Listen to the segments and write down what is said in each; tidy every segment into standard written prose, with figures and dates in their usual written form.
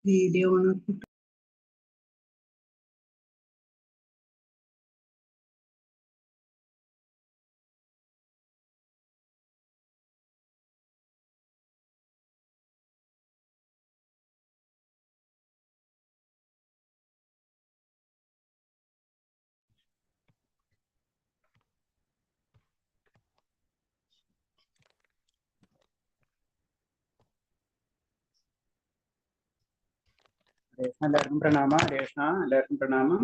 Video എല്ലാവർക്കും പ്രണാമ. രേഷ്ണ എല്ലാവർക്കും പ്രണാമം.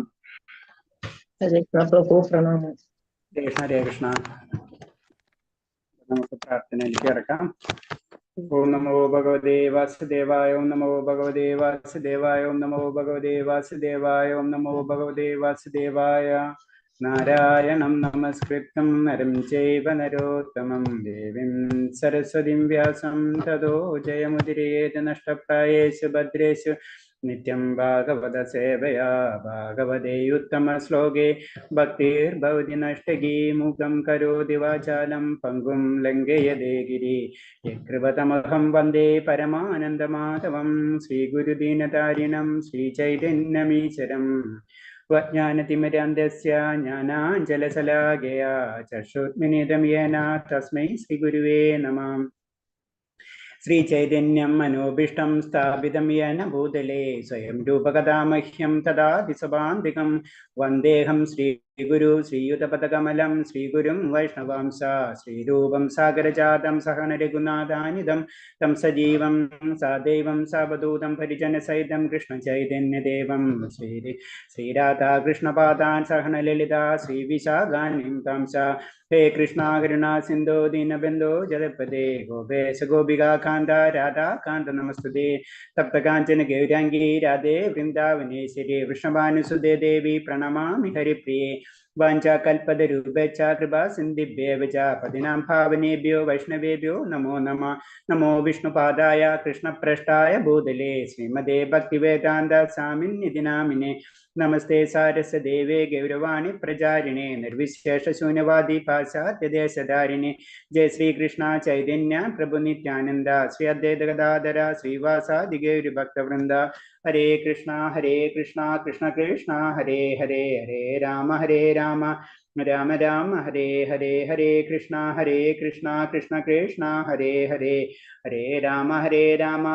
പ്രഭു പ്രണാമം. രേഷ്ണ ഹരേ കൃഷ്ണ. നമുക്ക് പ്രാർത്ഥനയിലേക്ക് ഇറക്കാം. ഓം നമോ ഭഗവതേ വാസുദേവായ. ഓം നമോ ഭഗവതേ വാസുദേവായ. ഓം നമോ ഭഗവതേ വാസുദേവായ. ഓം നമോ ഭഗവതേ വാസുദേവായ. നാരായണം നമസ്കൃത്യം നരം ചൈവ നരോത്തമം ദേവീം സരസ്വതീം വ്യാസം തതോ ജയമുദിരേത് നഷ്ടപ്രായേഷു ഭദ്രേഷു നിത്യം ഭാഗവത സേവയാ ഭാഗവതേയുത്തമ ശ്ലോകേ ഭക്തിർഭവതി നഷ്ടകീ മൂകം കരോതി വാചാലം പങ്കും ലംഘയതേ ഗിരി യത്കൃപതമഹം വന്ദേ പരമാനന്ദമാധവം ശ്രീഗുരുദീനതാരിണം ശ്രീചൈതന്യമീശ്വരം ജ്ഞാനതിമിരാന്തസ്യ ജ്ഞാനാഞ്ജലശലാകയാ ചക്ഷുർമിലിതം യേന തസ്മൈ ശ്രീഗുരുവേ നമഃ. ശ്രീചൈതന്യം മനോഭീഷ്ടം സ്ഥാപിതം യേന ഭൂതലേ സ്വയം രൂപകഥാമഹ്യം തദാതി സഭാന്തികം വന്ദേഹം ശ്രീഗുരു ശ്രീയുതപദകമലം ശ്രീഗുരും വൈഷ്ണവാംസ ശ്രീരൂപം സാഗരജാതം സഹന രഘുനാഥാനിധം തം സജീവം സാദൈവം സാവധൂതം പരിജനസഹിതം കൃഷ്ണചൈതന്യദേവം ശ്രീരാധാകൃഷ്ണപാദാൻ സഹന ലളിത ശ്രീവിശാഖാനിം താംസ ഹേ കൃഷ്ണ കരുണ സിന്ധോ ദീനബന്ധോ ജലപദേ ഗോപേശ ഗോപികാ കാന്ത രാധാ കാന്ത നമസ്തുതേ തപ്തകാഞ്ചന ഗൗരാംഗീ രാധേ വൃന്ദാവനേശ്വരി വൃഷഭാനുസുതേ ദേവി പ്രണമാമി ഹരിപ്രിയേ വാഞ്ചാകൽപതരൂപേച്ഛ കൃപാ സിന്ധിഭ്യേവ ച പതിനാം ഭാവനേഭ്യോ വൈഷ്ണവേഭ്യോ നമോ നമഃ. നമോ വിഷ്ണുപാദായ കൃഷ്ണപ്രഷ്ടായ ഭൂതലേ ശ്രീമദേ ഭക്തിവേദാന്ത സ്വാമിന്നിധി നാമിനെ നമസ്തേ സാരസ്വദേവേ ഗൗരവാണി പ്രചാരിണേ നിർവിശേഷ ശൂന്യവാദി പാശ്ചാത്യദേശധാരിണേ ജയ ശ്രീകൃഷ്ണ ചൈതന്യ പ്രഭു നിത്യാനന്ദ ശ്രീ അദ്വൈത ഗദാധര ശ്രീവാസാദി ഗൗരഭക്തവൃന്ദ. ഹരേ കൃഷ്ണ കൃഷ്ണ കൃഷ്ണ ഹരേ ഹരേ ഹരേ രാമ രാമ രാമ ഹരേ ഹരേ. ഹരേ കൃഷ്ണ കൃഷ്ണ കൃഷ്ണ ഹരേ ഹരേ ഹരേ രാമ രാമ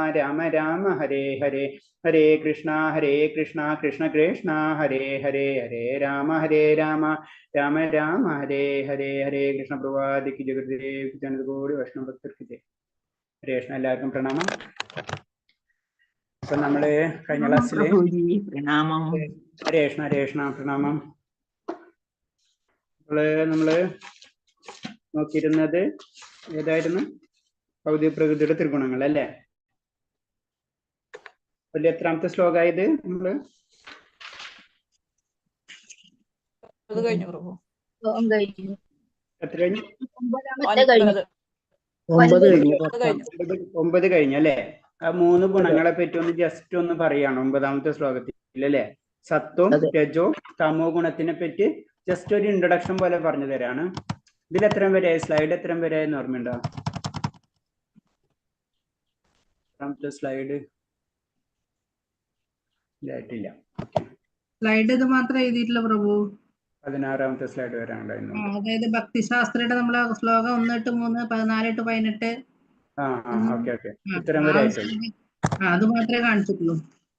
രാമ ഹരേ ഹരേ. ഹരേ കൃഷ്ണ കൃഷ്ണ കൃഷ്ണ ഹരേ ഹരേ ഹരേ രാമ രാമ രാമ ഹരേ ഹരേ. ഹരേ കൃഷ്ണ പ്രഭാതിക്ക് ജഗദേവ് ജനതകോടി വൈഷ്ണവ ഭക്തർക്ക് ജയ. ഹരേ കൃഷ്ണ. എല്ലാവർക്കും പ്രണാമം. അപ്പൊ നമ്മള് കഴിഞ്ഞ ക്ലാസ്സില് പ്രണാമം. ഹരേ കൃഷ്ണ പ്രണാമം. നമ്മള് നോക്കിയിരുന്നത് ഏതായിരുന്നു? ഭൗതിക പ്രകൃതിയുടെ ത്രിഗുണങ്ങൾ അല്ലേ? അതിൽ എത്രാമത്തെ ശ്ലോകമായത്? നമ്മള് എത്ര കഴിഞ്ഞു? 9 കഴിഞ്ഞല്ലേ? ആ 3 ഗുണങ്ങളെ പറ്റി ഒന്ന് ജസ്റ്റ് ഒന്ന് പറയാണ് 9ാമത്തെ ശ്ലോകത്തിൽ അല്ലേ? സത്വം രജോ തമോ ഗുണത്തിനെ പറ്റി ജസ്റ്റ് ഒരു ഇൻട്രൊഡക്ഷൻ പോലെ പറഞ്ഞു തരാണ്. ഇതിൽ എത്രയും വരെ സ്ലൈഡ് എത്രയും വരെ എന്ന് ഓർമ്മയുണ്ടോ? സ്ലൈഡ് ഇല്ലായിട്ടില്ല. സ്ലൈഡ് ഇത് മാത്രമേ എഴുതിയിട്ടില്ല പ്രഭു. 16ാമത്തെ സ്ലൈഡ് വരെ ഉണ്ടായിരുന്നു. അതായത് ഭക്തിശാസ്ത്രയുടെ നമ്മളെ ശ്ലോകം 1 to 3 14 to 18. ഓക്കെ ഇത്രയും വരെ അത് മാത്രമേ കാണിച്ചിട്ടുള്ളൂ.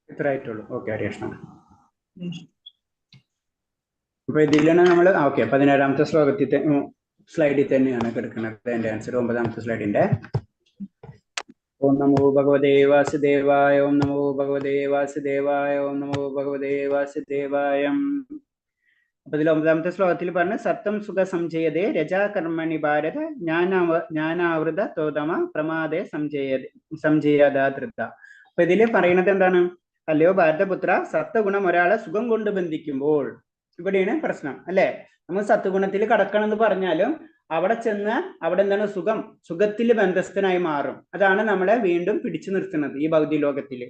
ഇത്ര ആയിട്ടുള്ളൂ. ഓക്കെ ഹരേഷ്ണ. അപ്പൊ ഇതിലാണ് നമ്മൾ 17ാമത്തെ സ്ലൈഡിൽ തന്നെയാണ് കിടക്കുന്നത്. എന്റെ ആൻസർ 9ാമത്തെ സ്ലൈഡിന്റെ. ഓം നമോ ഭഗവതേ വാസുദേവായ. ഓം നമോ ഭഗവതേ വാസുദേവായ. ഓം നമോ ഭഗവതേ വാസുദേവായ. അപ്പൊ ഇതിൽ 9ാമത്തെ ശ്ലോകത്തിൽ പറഞ്ഞ സത്വം സുഖ സംജയതേ രജാകർമ്മണി ഭാരത ജ്ഞാനാവൃത തോതമ പ്രമാദേ സംജയദാതൃത. അപ്പൊ ഇതില് പറയുന്നത് എന്താണ്? അല്ലയോ ഭാരതപുത്ര, സത്വഗുണം ഒരാളെ സുഖം കൊണ്ട് ബന്ധിക്കുമ്പോൾ ഇവിടെയാണ് പ്രശ്നം അല്ലെ? നമ്മൾ സത്വഗുണത്തിൽ കടക്കണം എന്ന് പറഞ്ഞാലും അവിടെ ചെന്ന് അവിടെ എന്താണ്? സുഖത്തിൽ ബന്ധസ്ഥനായി മാറും. അതാണ് നമ്മളെ വീണ്ടും പിടിച്ചു നിർത്തുന്നത് ഈ ഭൗതിക ലോകത്തിൽ.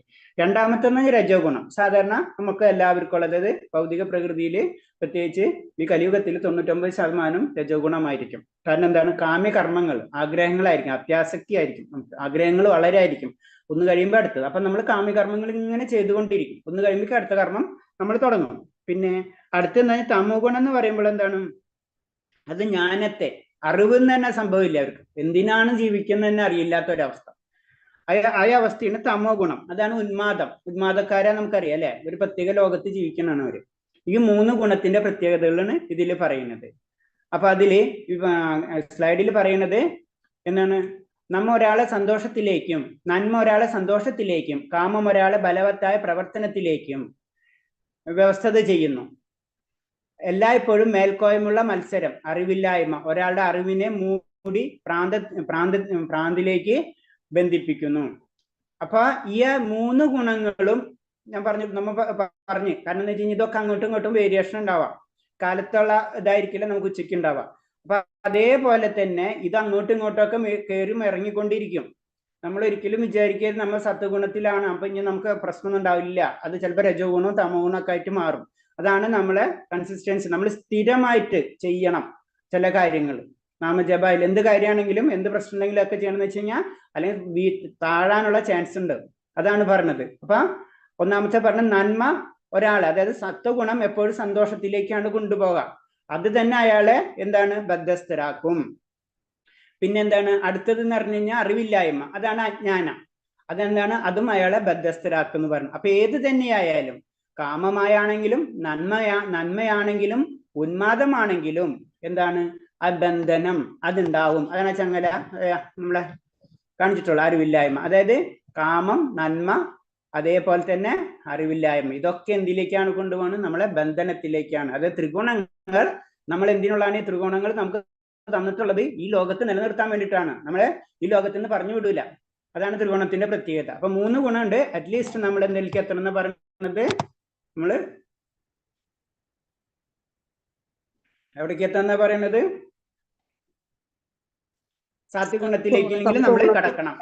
രണ്ടാമത്തെ രജോ ഗുണം. സാധാരണ നമുക്ക് എല്ലാവർക്കും ഉള്ളത് ഭൗതിക പ്രകൃതിയിൽ പ്രത്യേകിച്ച് ഈ കലിയുഗത്തിൽ 99% രജോ ഗുണമായിരിക്കും. കാരണം എന്താണ്? കാമ്യകർമ്മങ്ങൾ, ആഗ്രഹങ്ങളായിരിക്കും, അത്യാസക്തി ആയിരിക്കും, ആഗ്രഹങ്ങൾ വളരെ ആയിരിക്കും. ഒന്ന് കഴിയുമ്പോൾ അടുത്തത്. അപ്പൊ നമ്മൾ കാമ്യകർമ്മങ്ങൾ ഇങ്ങനെ ചെയ്തുകൊണ്ടിരിക്കും. ഒന്ന് കഴിയുമ്പോൾ അടുത്ത കർമ്മം നമ്മൾ തുടങ്ങും. പിന്നെ അടുത്ത തമോ ഗുണം എന്ന് പറയുമ്പോൾ എന്താണ്? അത് ജ്ഞാനത്തെ, അറിവെന്ന് തന്നെ സംഭവമില്ല അവർക്ക്. എന്തിനാണ് ജീവിക്കുന്നതെന്ന് അറിയില്ലാത്ത ഒരവസ്ഥ. ആ അവസ്ഥയാണ് തമോ ഗുണം. അതാണ് ഉന്മാദം. ഉന്മാദക്കാരെ നമുക്കറിയാം അല്ലെ, ഒരു പ്രത്യേക ലോകത്ത് ജീവിക്കണമാണ് അവര്. ഈ 3 ഗുണത്തിന്റെ പ്രത്യേകതകളാണ് ഇതിൽ പറയുന്നത്. അപ്പൊ അതില് സ്ലൈഡിൽ പറയുന്നത് എന്താണ്? നമ്മ ഒരാളെ സന്തോഷത്തിലേക്കും, നന്മ ഒരാളെ സന്തോഷത്തിലേക്കും, കാമം ഒരാളെ ബലവത്തായ പ്രവർത്തനത്തിലേക്കും വ്യവസ്ഥത ചെയ്യുന്നു. എല്ലായ്പ്പോഴും മേൽക്കോയ്മുള്ള മത്സരം, അറിവില്ലായ്മ ഒരാളുടെ അറിവിനെ മൂടി ഭ്രാന്തിലേക്ക് ബന്ധിപ്പിക്കുന്നു. അപ്പൊ ഈ 3 ഗുണങ്ങളും ഞാൻ നമ്മ പറഞ്ഞു. കാരണം എന്താ വെച്ച് കഴിഞ്ഞാൽ ഇതൊക്കെ അങ്ങോട്ടും ഇങ്ങോട്ടും വേരിയേഷൻ ഉണ്ടാവാം. കാലത്തുള്ള ഇതായിരിക്കില്ല നമുക്ക് ഉച്ചയ്ക്ക് ഉണ്ടാവാം. അപ്പൊ അതേപോലെ തന്നെ ഇത് അങ്ങോട്ടും ഇങ്ങോട്ടൊക്കെ കയറും ഇറങ്ങിക്കൊണ്ടിരിക്കും. നമ്മൾ ഒരിക്കലും വിചാരിക്കരുത് നമ്മൾ സത്വഗുണത്തിലാണ്, അപ്പൊ ഇനി നമുക്ക് പ്രശ്നമൊന്നും ഉണ്ടാവില്ല. അത് ചിലപ്പോൾ രജോ ഗുണവും തമോ ഗുണമൊക്കെ ആയിട്ട് മാറും. അതാണ് നമ്മളെ കൺസിസ്റ്റൻസി. നമ്മൾ സ്ഥിരമായിട്ട് ചെയ്യണം ചില കാര്യങ്ങൾ. നാമജപായാലും എന്ത് കാര്യമാണെങ്കിലും എന്ത് പ്രശ്നം ഉണ്ടെങ്കിലും ഒക്കെ ചെയ്യണമെന്ന് വെച്ച് കഴിഞ്ഞാൽ അല്ലെങ്കിൽ താഴാനുള്ള ചാൻസ് ഉണ്ട്. അതാണ് പറഞ്ഞത്. അപ്പൊ ഒന്നാമത്തെ പറഞ്ഞ നന്മ ഒരാളെ, അതായത് സത്വഗുണം എപ്പോഴും സന്തോഷത്തിലേക്കാണ് കൊണ്ടുപോകാം. അത് തന്നെ അയാളെ എന്താണ്? ബദ്ധസ്ഥരാക്കും. പിന്നെന്താണ് അടുത്തത് എന്ന് പറഞ്ഞു കഴിഞ്ഞാൽ അറിവില്ലായ്മ, അതാണ് അജ്ഞാനം. അതെന്താണ്? അതും അയാളെ ബദ്ധസ്ഥരാക്കും എന്ന് പറഞ്ഞു. അപ്പൊ ഏത് തന്നെയായാലും, കാമമായാണെങ്കിലും നന്മയാണെങ്കിലും ഉന്മാദമാണെങ്കിലും എന്താണ്? ആ ബന്ധനം അതുണ്ടാവും. അതാണ് ചങ്ങല നമ്മളെ കാണിച്ചിട്ടുള്ള അറിവില്ലായ്മ. അതായത് കാമം, നന്മ, അതേപോലെ തന്നെ അറിവില്ലായ്മ, ഇതൊക്കെ എന്തിലേക്കാണ് കൊണ്ടുപോകുന്നത്? നമ്മളെ ബന്ധനത്തിലേക്കാണ്. അതായത് ത്രിഗുണങ്ങൾ നമ്മൾ എന്തിനുള്ളതാണ്? ഈ ത്രിഗുണങ്ങൾ നമുക്ക് തന്നിട്ടുള്ളത് ഈ ലോകത്ത് നിലനിർത്താൻ വേണ്ടിയിട്ടാണ്. നമ്മളെ ഈ ലോകത്ത് നിന്ന് പറഞ്ഞു വിടൂല. അതാണ് ത്രിഗുണത്തിന്റെ പ്രത്യേകത. അപ്പൊ 3 ഗുണമുണ്ട്. അറ്റ്ലീസ്റ്റ് നമ്മൾ എന്തിലേക്ക് എത്തണം എന്ന് പറയുന്നത്? നമ്മള് എവിടേക്ക് എത്താന്നാ പറയുന്നത്? സാത്വികഗുണത്തിലേക്കെങ്കിലും നമ്മൾ കടക്കണം.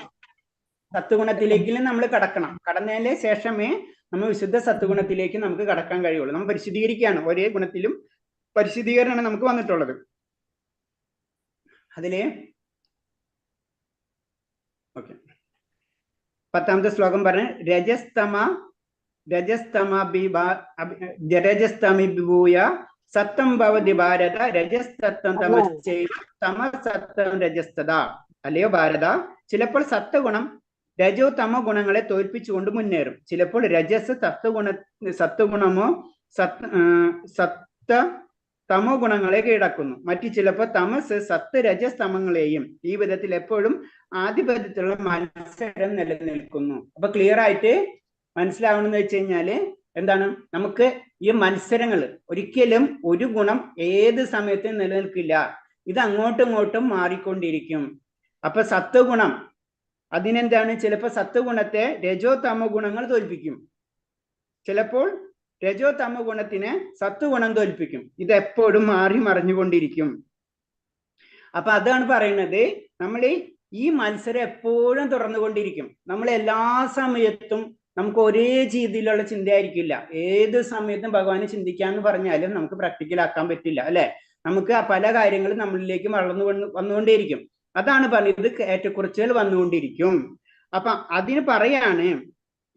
സത്വഗുണത്തിലേക്കെങ്കിലും നമ്മൾ കടക്കണം. കടന്നതിന് ശേഷമേ നമ്മൾ വിശുദ്ധ സത്വഗുണത്തിലേക്ക് നമുക്ക് കടക്കാൻ കഴിയുള്ളൂ. നമ്മൾ പരിശുദ്ധീകരിക്കുകയാണ്. ഒരേ ഗുണത്തിലും പരിശുദ്ധീകരണമാണ് നമുക്ക് വന്നിട്ടുള്ളത്. അതില് ഓക്കെ 10ാമത്തെ ശ്ലോകം പറഞ്ഞ് രജസ്തമിഭൂയ സത്തം ഭവതി ഭാരത രജസ്തത്വം തമശ്ചൈവ തമസത്തം രജസ്തത. അല്ലയോ ഭാരത, ചിലപ്പോൾ സത്വഗുണം രജോ തമോ ഗുണങ്ങളെ തോൽപ്പിച്ചുകൊണ്ട് മുന്നേറും. ചിലപ്പോൾ രജസ് സത്വഗുണമോ തമോ ഗുണങ്ങളെ കീഴടക്കുന്നു. മറ്റു ചിലപ്പോൾ തമസ് സത്ത് രജസ്തമങ്ങളെയും. ഈ വിധത്തിൽ എപ്പോഴും ആധിപത്യത്തിലുള്ള മത്സരം നിലനിൽക്കുന്നു. അപ്പൊ ക്ലിയർ ആയിട്ട് മനസ്സിലാവണമെന്ന് വെച്ച് കഴിഞ്ഞാല് എന്താണ്? നമുക്ക് ഈ മത്സരങ്ങൾ ഒരിക്കലും ഒരു ഗുണം ഏത് സമയത്തും നിലനിൽക്കില്ല. ഇത് അങ്ങോട്ടും ഇങ്ങോട്ടും മാറിക്കൊണ്ടിരിക്കും. അപ്പൊ സത്വഗുണം അതിനെന്താണ്? ചിലപ്പോൾ സത്വഗുണത്തെ രജോ തമോ ഗുണങ്ങൾ തോൽപ്പിക്കും. ചിലപ്പോൾ രജോ തമോ ഗുണത്തിനെ സത്വഗുണം തോൽപ്പിക്കും. ഇത് എപ്പോഴും മാറി മറിഞ്ഞുകൊണ്ടിരിക്കും. അപ്പൊ അതാണ് പറയുന്നത്, നമ്മൾ ഈ മത്സരം എപ്പോഴും തുടർന്നുകൊണ്ടിരിക്കും. നമ്മൾ എല്ലാ സമയത്തും നമുക്ക് ഒരേ രീതിയിലുള്ള ചിന്തയായിരിക്കില്ല. ഏത് സമയത്തും ഭഗവാനെ ചിന്തിക്കാന്ന് പറഞ്ഞാലും നമുക്ക് പ്രാക്ടിക്കൽ ആക്കാൻ പറ്റില്ല അല്ലെ. നമുക്ക് പല കാര്യങ്ങളും നമ്മളിലേക്ക് വന്നുകൊണ്ടേയിരിക്കും. അതാണ് പറഞ്ഞത്, ഏറ്റക്കുറച്ചുകൾ വന്നുകൊണ്ടിരിക്കും. അപ്പൊ അതിന് പറയാണ്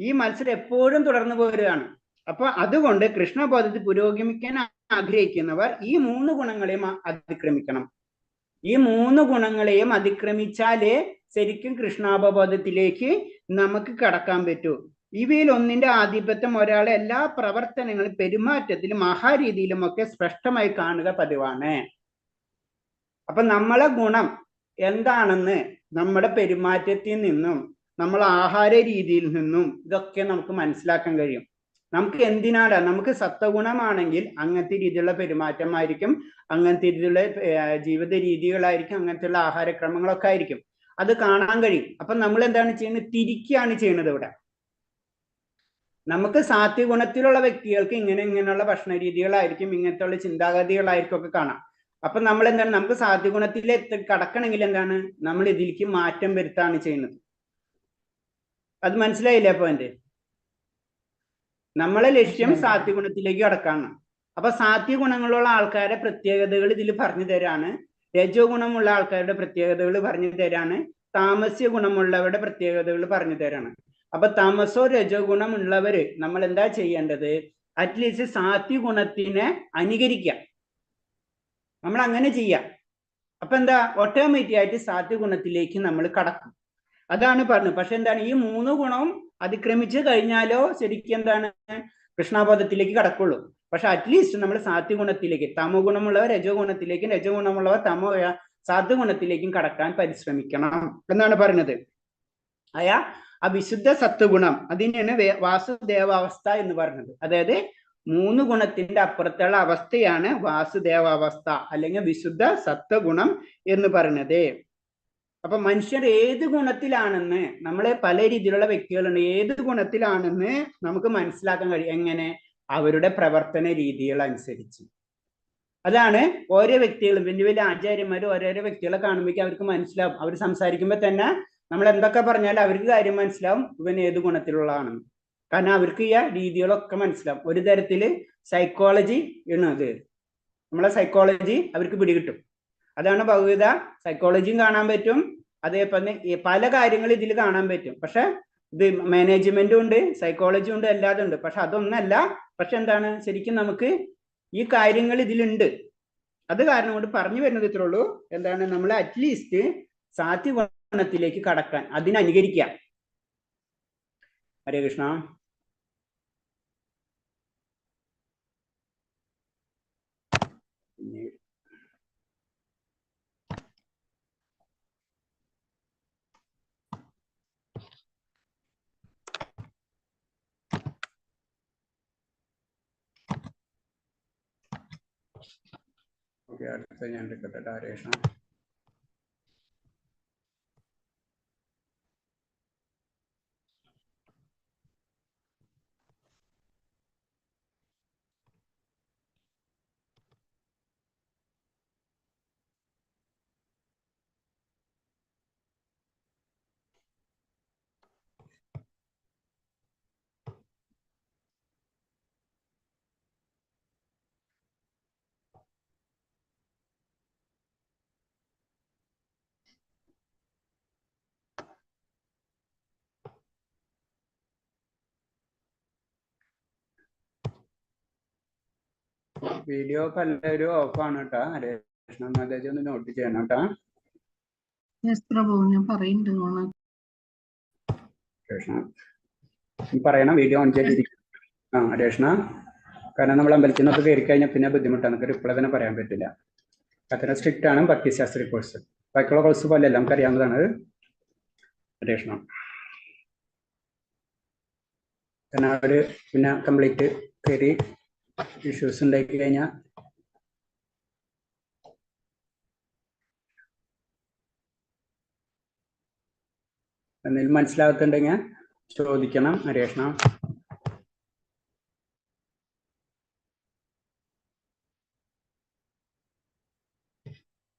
ഈ മത്സരം എപ്പോഴും തുടർന്നു പോരുകയാണ്. അപ്പൊ അതുകൊണ്ട് കൃഷ്ണബോധത്തിൽ പുരോഗമിക്കാൻ ആഗ്രഹിക്കുന്നവർ ഈ 3 ഗുണങ്ങളെയും അതിക്രമിക്കണം. ഈ 3 ഗുണങ്ങളെയും അതിക്രമിച്ചാലേ ശരിക്കും കൃഷ്ണാവബോധത്തിലേക്ക് നമുക്ക് കടക്കാൻ പറ്റൂ. ഇവയിൽ ഒന്നിന്റെ ആധിപത്യം ഒരാളെ എല്ലാ പ്രവർത്തനങ്ങളും പെരുമാറ്റത്തിലും ആഹാരീതിയിലും ഒക്കെ സ്പഷ്ടമായി കാണുക പതിവാണ്. അപ്പൊ നമ്മളെ ഗുണം എന്താണെന്ന് നമ്മുടെ പെരുമാറ്റത്തിൽ നിന്നും നമ്മൾ ആഹാര രീതിയിൽ നിന്നും ഇതൊക്കെ നമുക്ക് മനസ്സിലാക്കാൻ കഴിയും. നമുക്ക് എന്തിനാണ്? നമുക്ക് സത്വഗുണമാണെങ്കിൽ അങ്ങനത്തെ രീതിയിലുള്ള പെരുമാറ്റമായിരിക്കും, അങ്ങനത്തെ രീതിയിലുള്ള ജീവിത രീതികളായിരിക്കും, അങ്ങനത്തെയുള്ള ആഹാരക്രമങ്ങളൊക്കെ ആയിരിക്കും. അത് കാണാൻ കഴിയും. അപ്പൊ നമ്മൾ എന്താണ് ചെയ്യുന്നത്? തിരിക്കുകയാണ് ചെയ്യുന്നത്. ഇവിടെ നമുക്ക് സാത്വികഗുണത്തിലുള്ള വ്യക്തികൾക്ക് ഇങ്ങനെയുള്ള ഭക്ഷണ രീതികളായിരിക്കും, ഇങ്ങനത്തെ ചിന്താഗതികളായിരിക്കും ഒക്കെ കാണാം. അപ്പൊ നമ്മൾ എന്താണ്? നമുക്ക് സാത്വികഗുണത്തിൽ കടക്കണമെങ്കിൽ എന്താണ്? നമ്മൾ ഇതിലേക്ക് മാറ്റം വരുത്താണ് ചെയ്യുന്നത്. അത് മനസ്സിലായില്ലേ? അപ്പൊ എന്റെ നമ്മളെ ലക്ഷ്യം സാത്വികഗുണത്തിലേക്ക് കടക്കാണ്. അപ്പൊ സാത്വികഗുണങ്ങളുള്ള ആൾക്കാരുടെ പ്രത്യേകതകൾ ഇതിൽ പറഞ്ഞു തരാണ്. രജോ ഗുണമുള്ള ആൾക്കാരുടെ പ്രത്യേകതകൾ പറഞ്ഞു തരാണ്. താമസ്യ ഗുണമുള്ളവരുടെ പ്രത്യേകതകൾ പറഞ്ഞു തരാണ്. അപ്പൊ തമസോ രജോ ഗുണം ഉള്ളവര് നമ്മൾ എന്താ ചെയ്യേണ്ടത്? അറ്റ്ലീസ്റ്റ് സാത്വിക ഗുണത്തിനെ അനുകരിക്കുക. നമ്മൾ അങ്ങനെ ചെയ്യാം. അപ്പൊ എന്താ, ഓട്ടോമാറ്റിക് ആയിട്ട് സാത്വിക ഗുണത്തിലേക്ക് നമ്മൾ കടക്കും. അതാണ് പറഞ്ഞത്. പക്ഷെ എന്താണ്, ഈ 3 ഗുണവും അതിക്രമിച്ച് കഴിഞ്ഞാലോ ശരിക്കും എന്താണ് കൃഷ്ണാബോധത്തിലേക്ക് കടക്കുള്ളൂ. പക്ഷെ അറ്റ്ലീസ്റ്റ് നമ്മൾ സാത്വിക ഗുണത്തിലേക്ക്, തമോ ഗുണമുള്ളവർ രജോ ഗുണത്തിലേക്കും രജോ ഗുണമുള്ളവർ സാത്വിക ഗുണത്തിലേക്കും കടക്കാൻ പരിശ്രമിക്കണം എന്നാണ് പറയുന്നത്. ആ വിശുദ്ധ സത്വഗുണം അതിനെയാണ് വാസുദേവാവസ്ഥ എന്ന് പറയുന്നത്. അതായത് 3 ഗുണത്തിന്റെ അപ്പുറത്തുള്ള അവസ്ഥയാണ് വാസുദേവാവസ്ഥ അല്ലെങ്കിൽ വിശുദ്ധ സത്വഗുണം എന്ന് പറയുന്നത്. അപ്പൊ മനുഷ്യർ ഏത് ഗുണത്തിലാണെന്ന്, നമ്മളെ പല രീതിയിലുള്ള വ്യക്തികളുണ്ട്, ഏത് ഗുണത്തിലാണെന്ന് നമുക്ക് മനസ്സിലാക്കാൻ കഴിയും. എങ്ങനെ? അവരുടെ പ്രവർത്തന രീതികൾ അനുസരിച്ച്. അതാണ് ഓരോ വ്യക്തികളും, വലിയ വലിയ ആചാര്യന്മാർ ഓരോരോ വ്യക്തികളെ കാണുമ്പോഴേക്കും അവർക്ക് മനസ്സിലാവും. അവർ സംസാരിക്കുമ്പോൾ തന്നെ നമ്മൾ എന്തൊക്കെ പറഞ്ഞാലും അവർക്ക് കാര്യം മനസ്സിലാവും ഇവൻ ഏത് ഗുണത്തിലുള്ളതാണെന്ന്. കാരണം അവർക്ക് ഈ രീതികളൊക്കെ മനസ്സിലാവും. ഒരു തരത്തില് സൈക്കോളജി ആണ് അത്. നമ്മളെ സൈക്കോളജി അവർക്ക് പിടികിട്ടും. അതാണ് ഭഗവത. സൈക്കോളജിയും കാണാൻ പറ്റും, അതേപോലെ പല കാര്യങ്ങളും ഇതിൽ കാണാൻ പറ്റും. പക്ഷെ ഇത് മാനേജ്മെന്റും ഉണ്ട്, സൈക്കോളജി ഉണ്ട്, എല്ലാതും ഉണ്ട്. പക്ഷെ അതൊന്നല്ല. പക്ഷെ എന്താണ്, ശരിക്കും നമുക്ക് ഈ കാര്യങ്ങൾ ഇതിലുണ്ട്. അത് കാരണം കൊണ്ട് പറഞ്ഞു വരുന്നത് ഇത്രേ ഉള്ളൂ. എന്താണ്, നമ്മൾ അറ്റ്ലീസ്റ്റ് സാത്വിക ഗുണത്തിലേക്ക് കടക്കാൻ അതിനനുകരിക്കാം. ഹരേ കൃഷ്ണ. അടുത്ത ഞാൻ എടുക്കട്ടെ. ഹരേ കൃഷ്ണ. വീഡിയോ പലരും ഓഫാണ് കേട്ടാ. ഹരേ കൃഷ്ണ. മാതാജി ഒന്ന് നോട്ട് ചെയ്യണം കേട്ടാ. ഞാൻ പറയുന്നുണ്ട് കൃഷ്ണ പറയണം, വീഡിയോ ഓൺ ചെയ്തിരിക്കും. ഹരേ കൃഷ്ണ. കാരണം നമ്മൾ അമ്പലത്തിൽ നിന്നൊക്കെ കയറി കഴിഞ്ഞാൽ പിന്നെ ബുദ്ധിമുട്ടാണ്. നമുക്ക് റിപ്ലൈ തന്നെ പറയാൻ പറ്റില്ല. അത്ര സ്ട്രിക്റ്റ് ആണ് ഭക്തിശാസ്ത്രി കോഴ്സ്. ബാക്കിയുള്ള കോഴ്സ് പോലെ എല്ലാം നമുക്ക് അറിയാവുന്നതാണ്. ഹരേ കൃഷ്ണ. കാരണം അവര് പിന്നെ കംപ്ലീറ്റ് കയറി ഇഷ്യൂസ് ഉണ്ടാക്കി കഴിഞ്ഞാൽ എന്തെങ്കിലും മനസ്സിലാകത്തുണ്ടെങ്കിൽ ചോദിക്കണം. ഹരേ കൃഷ്ണ.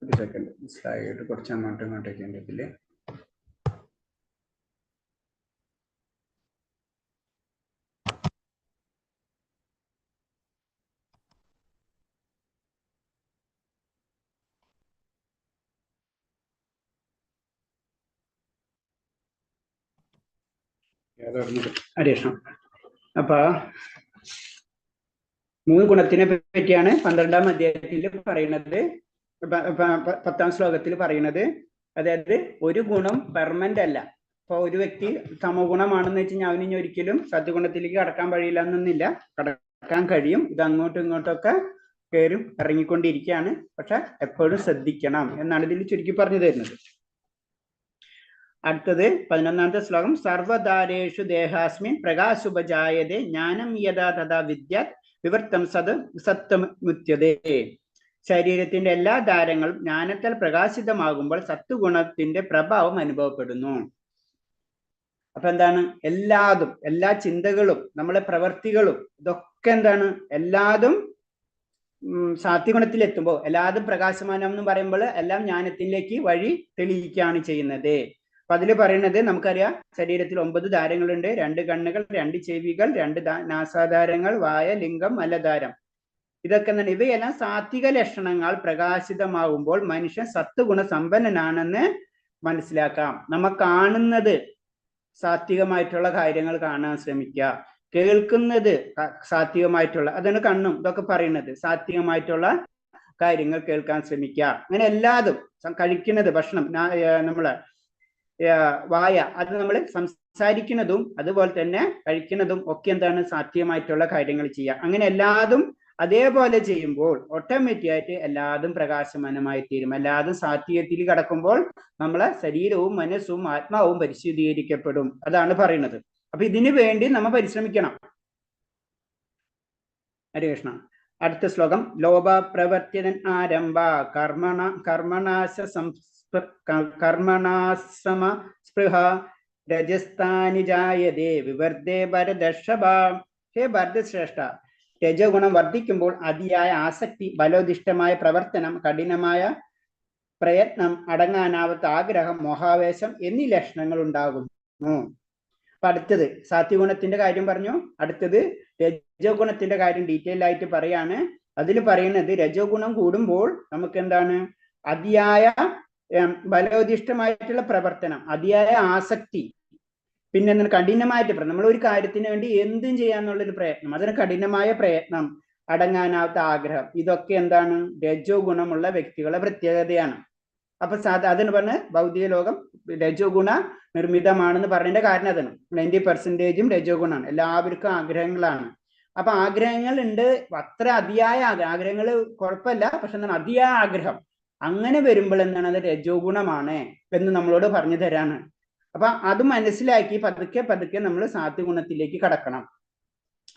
ഒരു സെക്കൻഡ്, സ്ലൈഡ് കുറച്ച് അങ്ങോട്ടും ഇങ്ങോട്ടേക്ക് ഉണ്ടെങ്കിൽ ഹരേ കൃഷ്ണ. അപ്പൊ 3 ഗുണത്തിനെ പറ്റിയാണ് 12-ാം അധ്യായത്തിൽ പറയുന്നത്, 10-ാം ശ്ലോകത്തിൽ പറയുന്നത്. അതായത് ഒരു ഗുണം പെർമനന്റ് അല്ല. ഇപ്പൊ ഒരു വ്യക്തി തമോ ഗുണമാണെന്ന് വെച്ച് കഴിഞ്ഞാൽ അവനിനി ഒരിക്കലും സത്വഗുണത്തിലേക്ക് കടക്കാൻ കഴിയില്ല എന്നൊന്നില്ല. കടക്കാൻ കഴിയും. ഇത് അങ്ങോട്ടും ഇങ്ങോട്ടൊക്കെ കയറും ഇറങ്ങിക്കൊണ്ടിരിക്കുകയാണ്. പക്ഷെ എപ്പോഴും ശ്രദ്ധിക്കണം എന്നാണ് ഇതിൽ ചുരുക്കി പറഞ്ഞു തരുന്നത്. അടുത്തത് 11-ാമത്തെ ശ്ലോകം. സർവദാരേഷു ദേഹാസ്മിൻ പ്രകാശുപജായതേ ജ്ഞാനം യഥാ തഥാ വിദ്യാത് വിവർത്തം സത്വമുച്യതേ. ശരീരത്തിന്റെ എല്ലാ ദ്വാരങ്ങളും ജ്ഞാനത്താൽ പ്രകാശിതമാകുമ്പോൾ സത്വഗുണത്തിന്റെ പ്രഭാവം അനുഭവപ്പെടുന്നു. അപ്പൊ എന്താണ്, എല്ലാതും, എല്ലാ ചിന്തകളും, നമ്മളെ പ്രവർത്തികളും ഇതൊക്കെ എന്താണ്, എല്ലാതും സാത്വികഗുണത്തിൽ എത്തുമ്പോൾ എല്ലാതും പ്രകാശമാനം എന്ന് പറയുമ്പോൾ എല്ലാം ജ്ഞാനത്തിലേക്ക് വഴി തെളിയിക്കുകയാണ് ചെയ്യുന്നത്. അപ്പൊ അതിൽ പറയുന്നത് നമുക്കറിയാം, ശരീരത്തിൽ 9 ദ്വാരങ്ങളുണ്ട്. 2 കണ്ണുകൾ, 2 ചെവികൾ, 2 നാസാധാരങ്ങൾ, വായ, ലിംഗം, മലദ്വാരം. ഇതൊക്കെ എന്താണ്, ഇവയെല്ലാം സാത്വിക ലക്ഷണങ്ങൾ പ്രകാശിതമാകുമ്പോൾ മനുഷ്യൻ സത്വഗുണ സമ്പന്നനാണെന്ന് മനസ്സിലാക്കാം. നമ്മ കാണുന്നത് സാത്വികമായിട്ടുള്ള കാര്യങ്ങൾ കാണാൻ ശ്രമിക്കുക. കേൾക്കുന്നത് സാത്വികമായിട്ടുള്ള, അതാണ് കണ്ണും ഇതൊക്കെ പറയുന്നത്. സാത്വികമായിട്ടുള്ള കാര്യങ്ങൾ കേൾക്കാൻ ശ്രമിക്കുക. അങ്ങനെ എല്ലാതും കഴിക്കുന്നത്, ഭക്ഷണം, നമ്മള് വായ, അത് നമ്മൾ സംസാരിക്കുന്നതും അതുപോലെ തന്നെ കഴിക്കുന്നതും ഒക്കെ എന്താണ് സാത്വികമായിട്ടുള്ള കാര്യങ്ങൾ ചെയ്യുക. അങ്ങനെ എല്ലാതും അതേപോലെ ചെയ്യുമ്പോൾ ഓട്ടോമാറ്റിക് ആയിട്ട് എല്ലാതും പ്രകാശമാനമായി തീരും. എല്ലാതും സാത്വികത്തിൽ കടക്കുമ്പോൾ നമ്മളെ ശരീരവും മനസ്സും ആത്മാവും പരിശുദ്ധീകരിക്കപ്പെടും. അതാണ് പറയുന്നത്. അപ്പൊ ഇതിനു വേണ്ടി നമ്മൾ പരിശ്രമിക്കണം. ഹരേ കൃഷ്ണ. അടുത്ത ശ്ലോകം. ലോഭ പ്രവർത്തിതൻ ആരംഭ കർമ്മണാശ്രമ സ്പൃഹ രജസ്ഥാനി ജായതേ വിവർദ്ധേ ഭരതർഷഭ. ഹേ ഭരതശ്രേഷ്ഠ, രജഗുണം വർദ്ധിക്കുമ്പോൾ അതിയായ ആസക്തി, ബലോദിഷ്ടമായ പ്രവർത്തനം, കഠിനമായ പ്രയത്നം, അടങ്ങാനാവാത്ത ആഗ്രഹം, മോഹാവേശം എന്നീ ലക്ഷണങ്ങൾ ഉണ്ടാകുന്നു. അപ്പൊ അടുത്തത് സാത്വികഗുണത്തിന്റെ കാര്യം പറഞ്ഞു. അടുത്തത് രജോഗുണത്തിന്റെ കാര്യം ഡീറ്റെയിൽ ആയിട്ട് പറയാണ്. അതിൽ പറയുന്നത് രജോ ഗുണം കൂടുമ്പോൾ നമുക്ക് എന്താണ് അതിയായ ബലോദിഷ്ടമായിട്ടുള്ള പ്രവർത്തനം, അതിയായ ആസക്തി, പിന്നെ എന്താണ് കഠിനമായിട്ട് നമ്മൾ ഒരു കാര്യത്തിന് വേണ്ടി എന്തും ചെയ്യാന്നുള്ളൊരു പ്രയത്നം, അതിന് കഠിനമായ പ്രയത്നം, അടങ്ങാനാവാത്ത ആഗ്രഹം, ഇതൊക്കെ എന്താണ് രജോ ഗുണമുള്ള വ്യക്തികളുടെ പ്രത്യേകതയാണ്. അപ്പൊ അതിന് പറഞ്ഞ് ഭൗതിക ലോകം രജോ ഗുണ നിർമ്മിതമാണെന്ന് പറഞ്ഞതിന്റെ കാരണം അതാണ്. 90% രജോ ഗുണമാണ്. എല്ലാവർക്കും ആഗ്രഹങ്ങളാണ്. അപ്പൊ ആഗ്രഹങ്ങൾ ഉണ്ട്, അത്ര അതിയായ ആഗ്രഹങ്ങൾ കുഴപ്പമില്ല, പക്ഷെ എന്താണ് അതിയായ ആഗ്രഹം അങ്ങനെ വരുമ്പോൾ എന്താണ് അത് രജോ ഗുണമാണ് എന്ന് നമ്മളോട് പറഞ്ഞു തരാണ്. അപ്പൊ അത് മനസ്സിലാക്കി പതുക്കെ പതുക്കെ നമ്മൾ സാത്വിക ഗുണത്തിലേക്ക് കടക്കണം.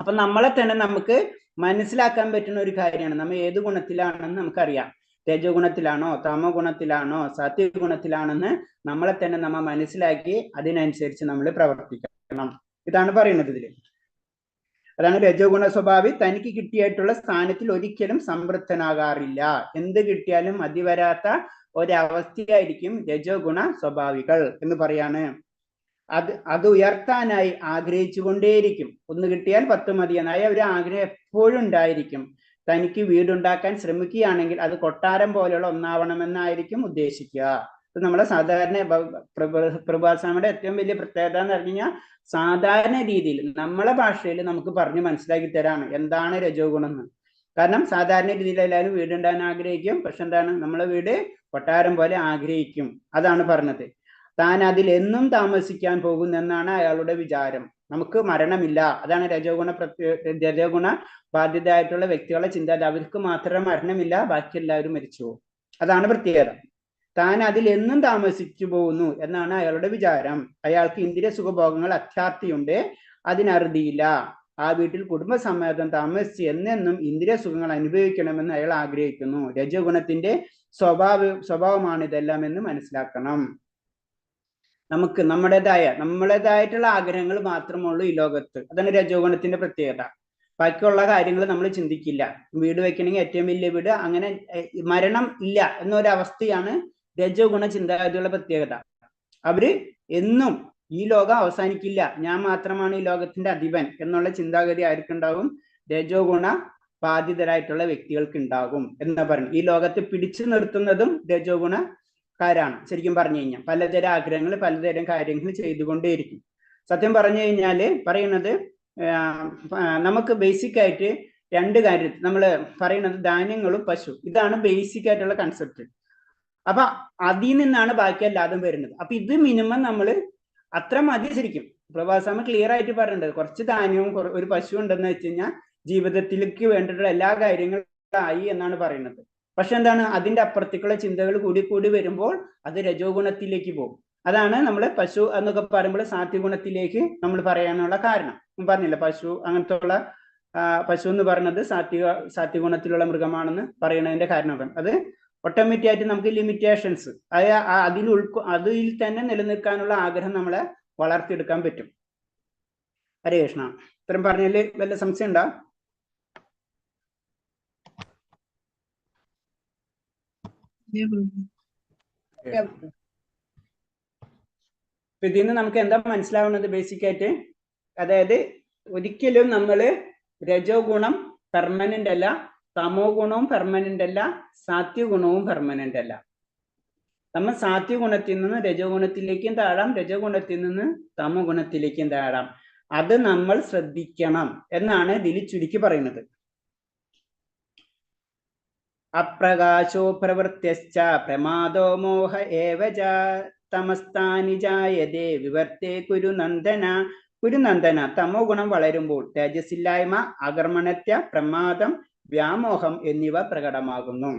അപ്പൊ നമ്മളെ തന്നെ നമുക്ക് മനസ്സിലാക്കാൻ പറ്റുന്ന ഒരു കാര്യമാണ് നമ്മൾ ഏത് ഗുണത്തിലാണെന്ന് നമുക്കറിയാം. രജോ ഗുണത്തിലാണോ തമോ ഗുണത്തിലാണോ സാത്വിക ഗുണത്തിലാണെന്ന് നമ്മളെ തന്നെ നമ്മൾ മനസ്സിലാക്കി അതിനനുസരിച്ച് നമ്മൾ പ്രവർത്തിക്കണം. ഇതാണ് പറയുന്നത് ഇതില്. അതാണ് രജോ ഗുണ സ്വഭാവി തനിക്ക് കിട്ടിയിട്ടുള്ള സ്ഥാനത്തിൽ ഒരിക്കലും സംതൃപ്തനാകാറില്ല. എന്ത് കിട്ടിയാലും മതി വരാത്ത ഒരവസ്ഥയായിരിക്കും രജോ ഗുണ സ്വഭാവികൾ എന്ന് പറയാണ്. അത് ഉയർത്താനായി ആഗ്രഹിച്ചു കൊണ്ടേയിരിക്കും. ഒന്ന് കിട്ടിയാൽ 10 മതിയെന്നായ ഒരു ആഗ്രഹം എപ്പോഴും ഉണ്ടായിരിക്കും. തനിക്ക് വീടുണ്ടാക്കാൻ ശ്രമിക്കുകയാണെങ്കിൽ അത് കൊട്ടാരം പോലെയുള്ള ഒന്നാവണമെന്നായിരിക്കും ഉദ്ദേശിക്കുക. ഇത് നമ്മളെ സാധാരണ പ്രഭാസ്വാമിയുടെ ഏറ്റവും വലിയ പ്രത്യേകത എന്ന് പറഞ്ഞു കഴിഞ്ഞാൽ സാധാരണ രീതിയിൽ നമ്മളെ ഭാഷയിൽ നമുക്ക് പറഞ്ഞ് മനസ്സിലാക്കി തരാണ് എന്താണ് രജോ ഗുണം എന്ന്. കാരണം സാധാരണ രീതിയിൽ എല്ലാവരും വീടുണ്ടാകാൻ ആഗ്രഹിക്കും, പക്ഷെ എന്താണ് നമ്മളെ വീട് കൊട്ടാരം പോലെ ആഗ്രഹിക്കും. അതാണ് പറഞ്ഞത്. താൻ അതിൽ എന്നും താമസിക്കാൻ പോകുന്നെന്നാണ് അയാളുടെ വിചാരം. നമുക്ക് മരണമില്ല. അതാണ് രജോഗുണ ബാധ്യതയായിട്ടുള്ള വ്യക്തികളുടെ ചിന്ത. അവർക്ക് മാത്രം മരണമില്ല, ബാക്കി എല്ലാവരും മരിച്ചു പോകും. അതാണ് പ്രത്യേകത. താൻ അതിൽ എന്നും താമസിച്ചു പോകുന്നു എന്നാണ് അയാളുടെ വിചാരം. അയാൾക്ക് ഇന്ദ്രിയ സുഖഭോഗങ്ങൾ അത്യാർത്തിയുണ്ട്, അതിനറുതിയില്ല. ആ വീട്ടിൽ കുടുംബസമേതം എന്നെന്നും ഇന്ദ്രിയ സുഖങ്ങൾ അനുഭവിക്കണമെന്ന് അയാൾ ആഗ്രഹിക്കുന്നു. രജോഗുണത്തിന്റെ സ്വഭാവമാണ് ഇതെല്ലാം എന്ന് മനസ്സിലാക്കണം. നമുക്ക് നമ്മുടേതായിട്ടുള്ള ആഗ്രഹങ്ങൾ മാത്രമുള്ളൂ ഈ ലോകത്ത്. അതാണ് രജോഗുണത്തിന്റെ പ്രത്യേകത. ബാക്കിയുള്ള കാര്യങ്ങൾ നമ്മൾ ചിന്തിക്കില്ല. വീട് വെക്കണമെങ്കിൽ ഏറ്റവും വലിയ വീട്, അങ്ങനെ മരണം ഇല്ല എന്നൊരവസ്ഥയാണ് രജോ ഗുണ ചിന്താഗതിയുള്ള പ്രത്യേകത. അവര് എന്നും ഈ ലോകം അവസാനിക്കില്ല, ഞാൻ മാത്രമാണ് ഈ ലോകത്തിന്റെ അധിപൻ എന്നുള്ള ചിന്താഗതി ആർക്കുണ്ടാവും? രജോ ഗുണ ബാധിതരായിട്ടുള്ള വ്യക്തികൾക്ക് ഉണ്ടാകും എന്ന് പറഞ്ഞു. ഈ ലോകത്തെ പിടിച്ചു നിർത്തുന്നതും രജോ ഗുണക്കാരാണ്. ശരിക്കും പറഞ്ഞു കഴിഞ്ഞാൽ പലതരം ആഗ്രഹങ്ങൾ പലതരം കാര്യങ്ങൾ ചെയ്തുകൊണ്ടേയിരിക്കും. സത്യം പറഞ്ഞു കഴിഞ്ഞാല് പറയുന്നത് നമുക്ക് ബേസിക് ആയിട്ട് 2 കാര്യത്തിൽ നമ്മൾ പറയുന്നത് ധാന്യങ്ങളും പശു, ഇതാണ് ബേസിക് ആയിട്ടുള്ള കൺസെപ്റ്റ്. അപ്പൊ അതിൽ നിന്നാണ് ബാക്കി എല്ലാതും വരുന്നത്. അപ്പൊ ഇത് മിനിമം നമ്മൾ അത്ര മതി. ശരിക്കും പ്രഭാസ്വാമി ക്ലിയർ ആയിട്ട് പറഞ്ഞിട്ടുണ്ട്, കുറച്ച് ധാന്യവും ഒരു പശു ഉണ്ടെന്ന് വെച്ച് കഴിഞ്ഞാൽ ജീവിതത്തിലേക്ക് വേണ്ടിയിട്ടുള്ള എല്ലാ കാര്യങ്ങളായി എന്നാണ് പറയുന്നത്. പക്ഷെ എന്താണ് അതിന്റെ അപ്പുറത്തേക്കുള്ള ചിന്തകൾ കൂടി വരുമ്പോൾ അത് രജോ ഗുണത്തിലേക്ക് പോകും. അതാണ് നമ്മൾ പശു എന്നൊക്കെ പറയുമ്പോൾ സാത്വിക ഗുണത്തിലേക്ക് നമ്മൾ പറയാനുള്ള കാരണം. പറഞ്ഞില്ല പശു അങ്ങനത്തെ ഉള്ള പശു എന്ന് പറയുന്നത് സാത്വിക ഗുണത്തിലുള്ള മൃഗമാണെന്ന് പറയുന്നതിന്റെ കാരണം. അത് ഓട്ടോമാറ്റിക് ആയിട്ട് നമുക്ക് ലിമിറ്റേഷൻസ് അതിൽ തന്നെ നിലനിൽക്കാനുള്ള ആഗ്രഹം നമ്മളെ വളർത്തിയെടുക്കാൻ പറ്റും. ഹരേ കൃഷ്ണ. ഇത്രയും പറഞ്ഞതിൽ വല്ല സംശയം ഉണ്ടോ? ഇതിൽ നിന്ന് നമുക്ക് എന്താ മനസ്സിലാവുന്നത് ബേസിക് ആയിട്ട്? അതായത് ഒരിക്കലും നമ്മൾ രജോ ഗുണം പെർമനന്റ് അല്ല, തമോ ഗുണവും പെർമനന്റ് അല്ല, സാത്വിക ഗുണവും പെർമനന്റ് അല്ല. നമ്മൾ സാത്വിക ഗുണത്തിൽ നിന്ന് രജോ ഗുണത്തിലേക്കും താഴാം, രജോ ഗുണത്തിൽ നിന്ന് തമോ ഗുണത്തിലേക്കും താഴാം. അത് നമ്മൾ ശ്രദ്ധിക്കണം എന്നാണ് ഇതിൽ ചുരുക്കി പറയുന്നത്. അപ്രകാശോ പ്രവൃത്യശ്ച പ്രമാദോ മോഹ ഏവച തമസ്താനി ജായതേ വിവർത്തേ കുരുനന്ദന. തമോ ഗുണം വളരുമ്പോൾ തേജസ്സില്ലായ്മ, അകർമ്മണ്യ, പ്രമാദം, വ്യാമോഹം എന്നിവ പ്രകടമാകുന്നു.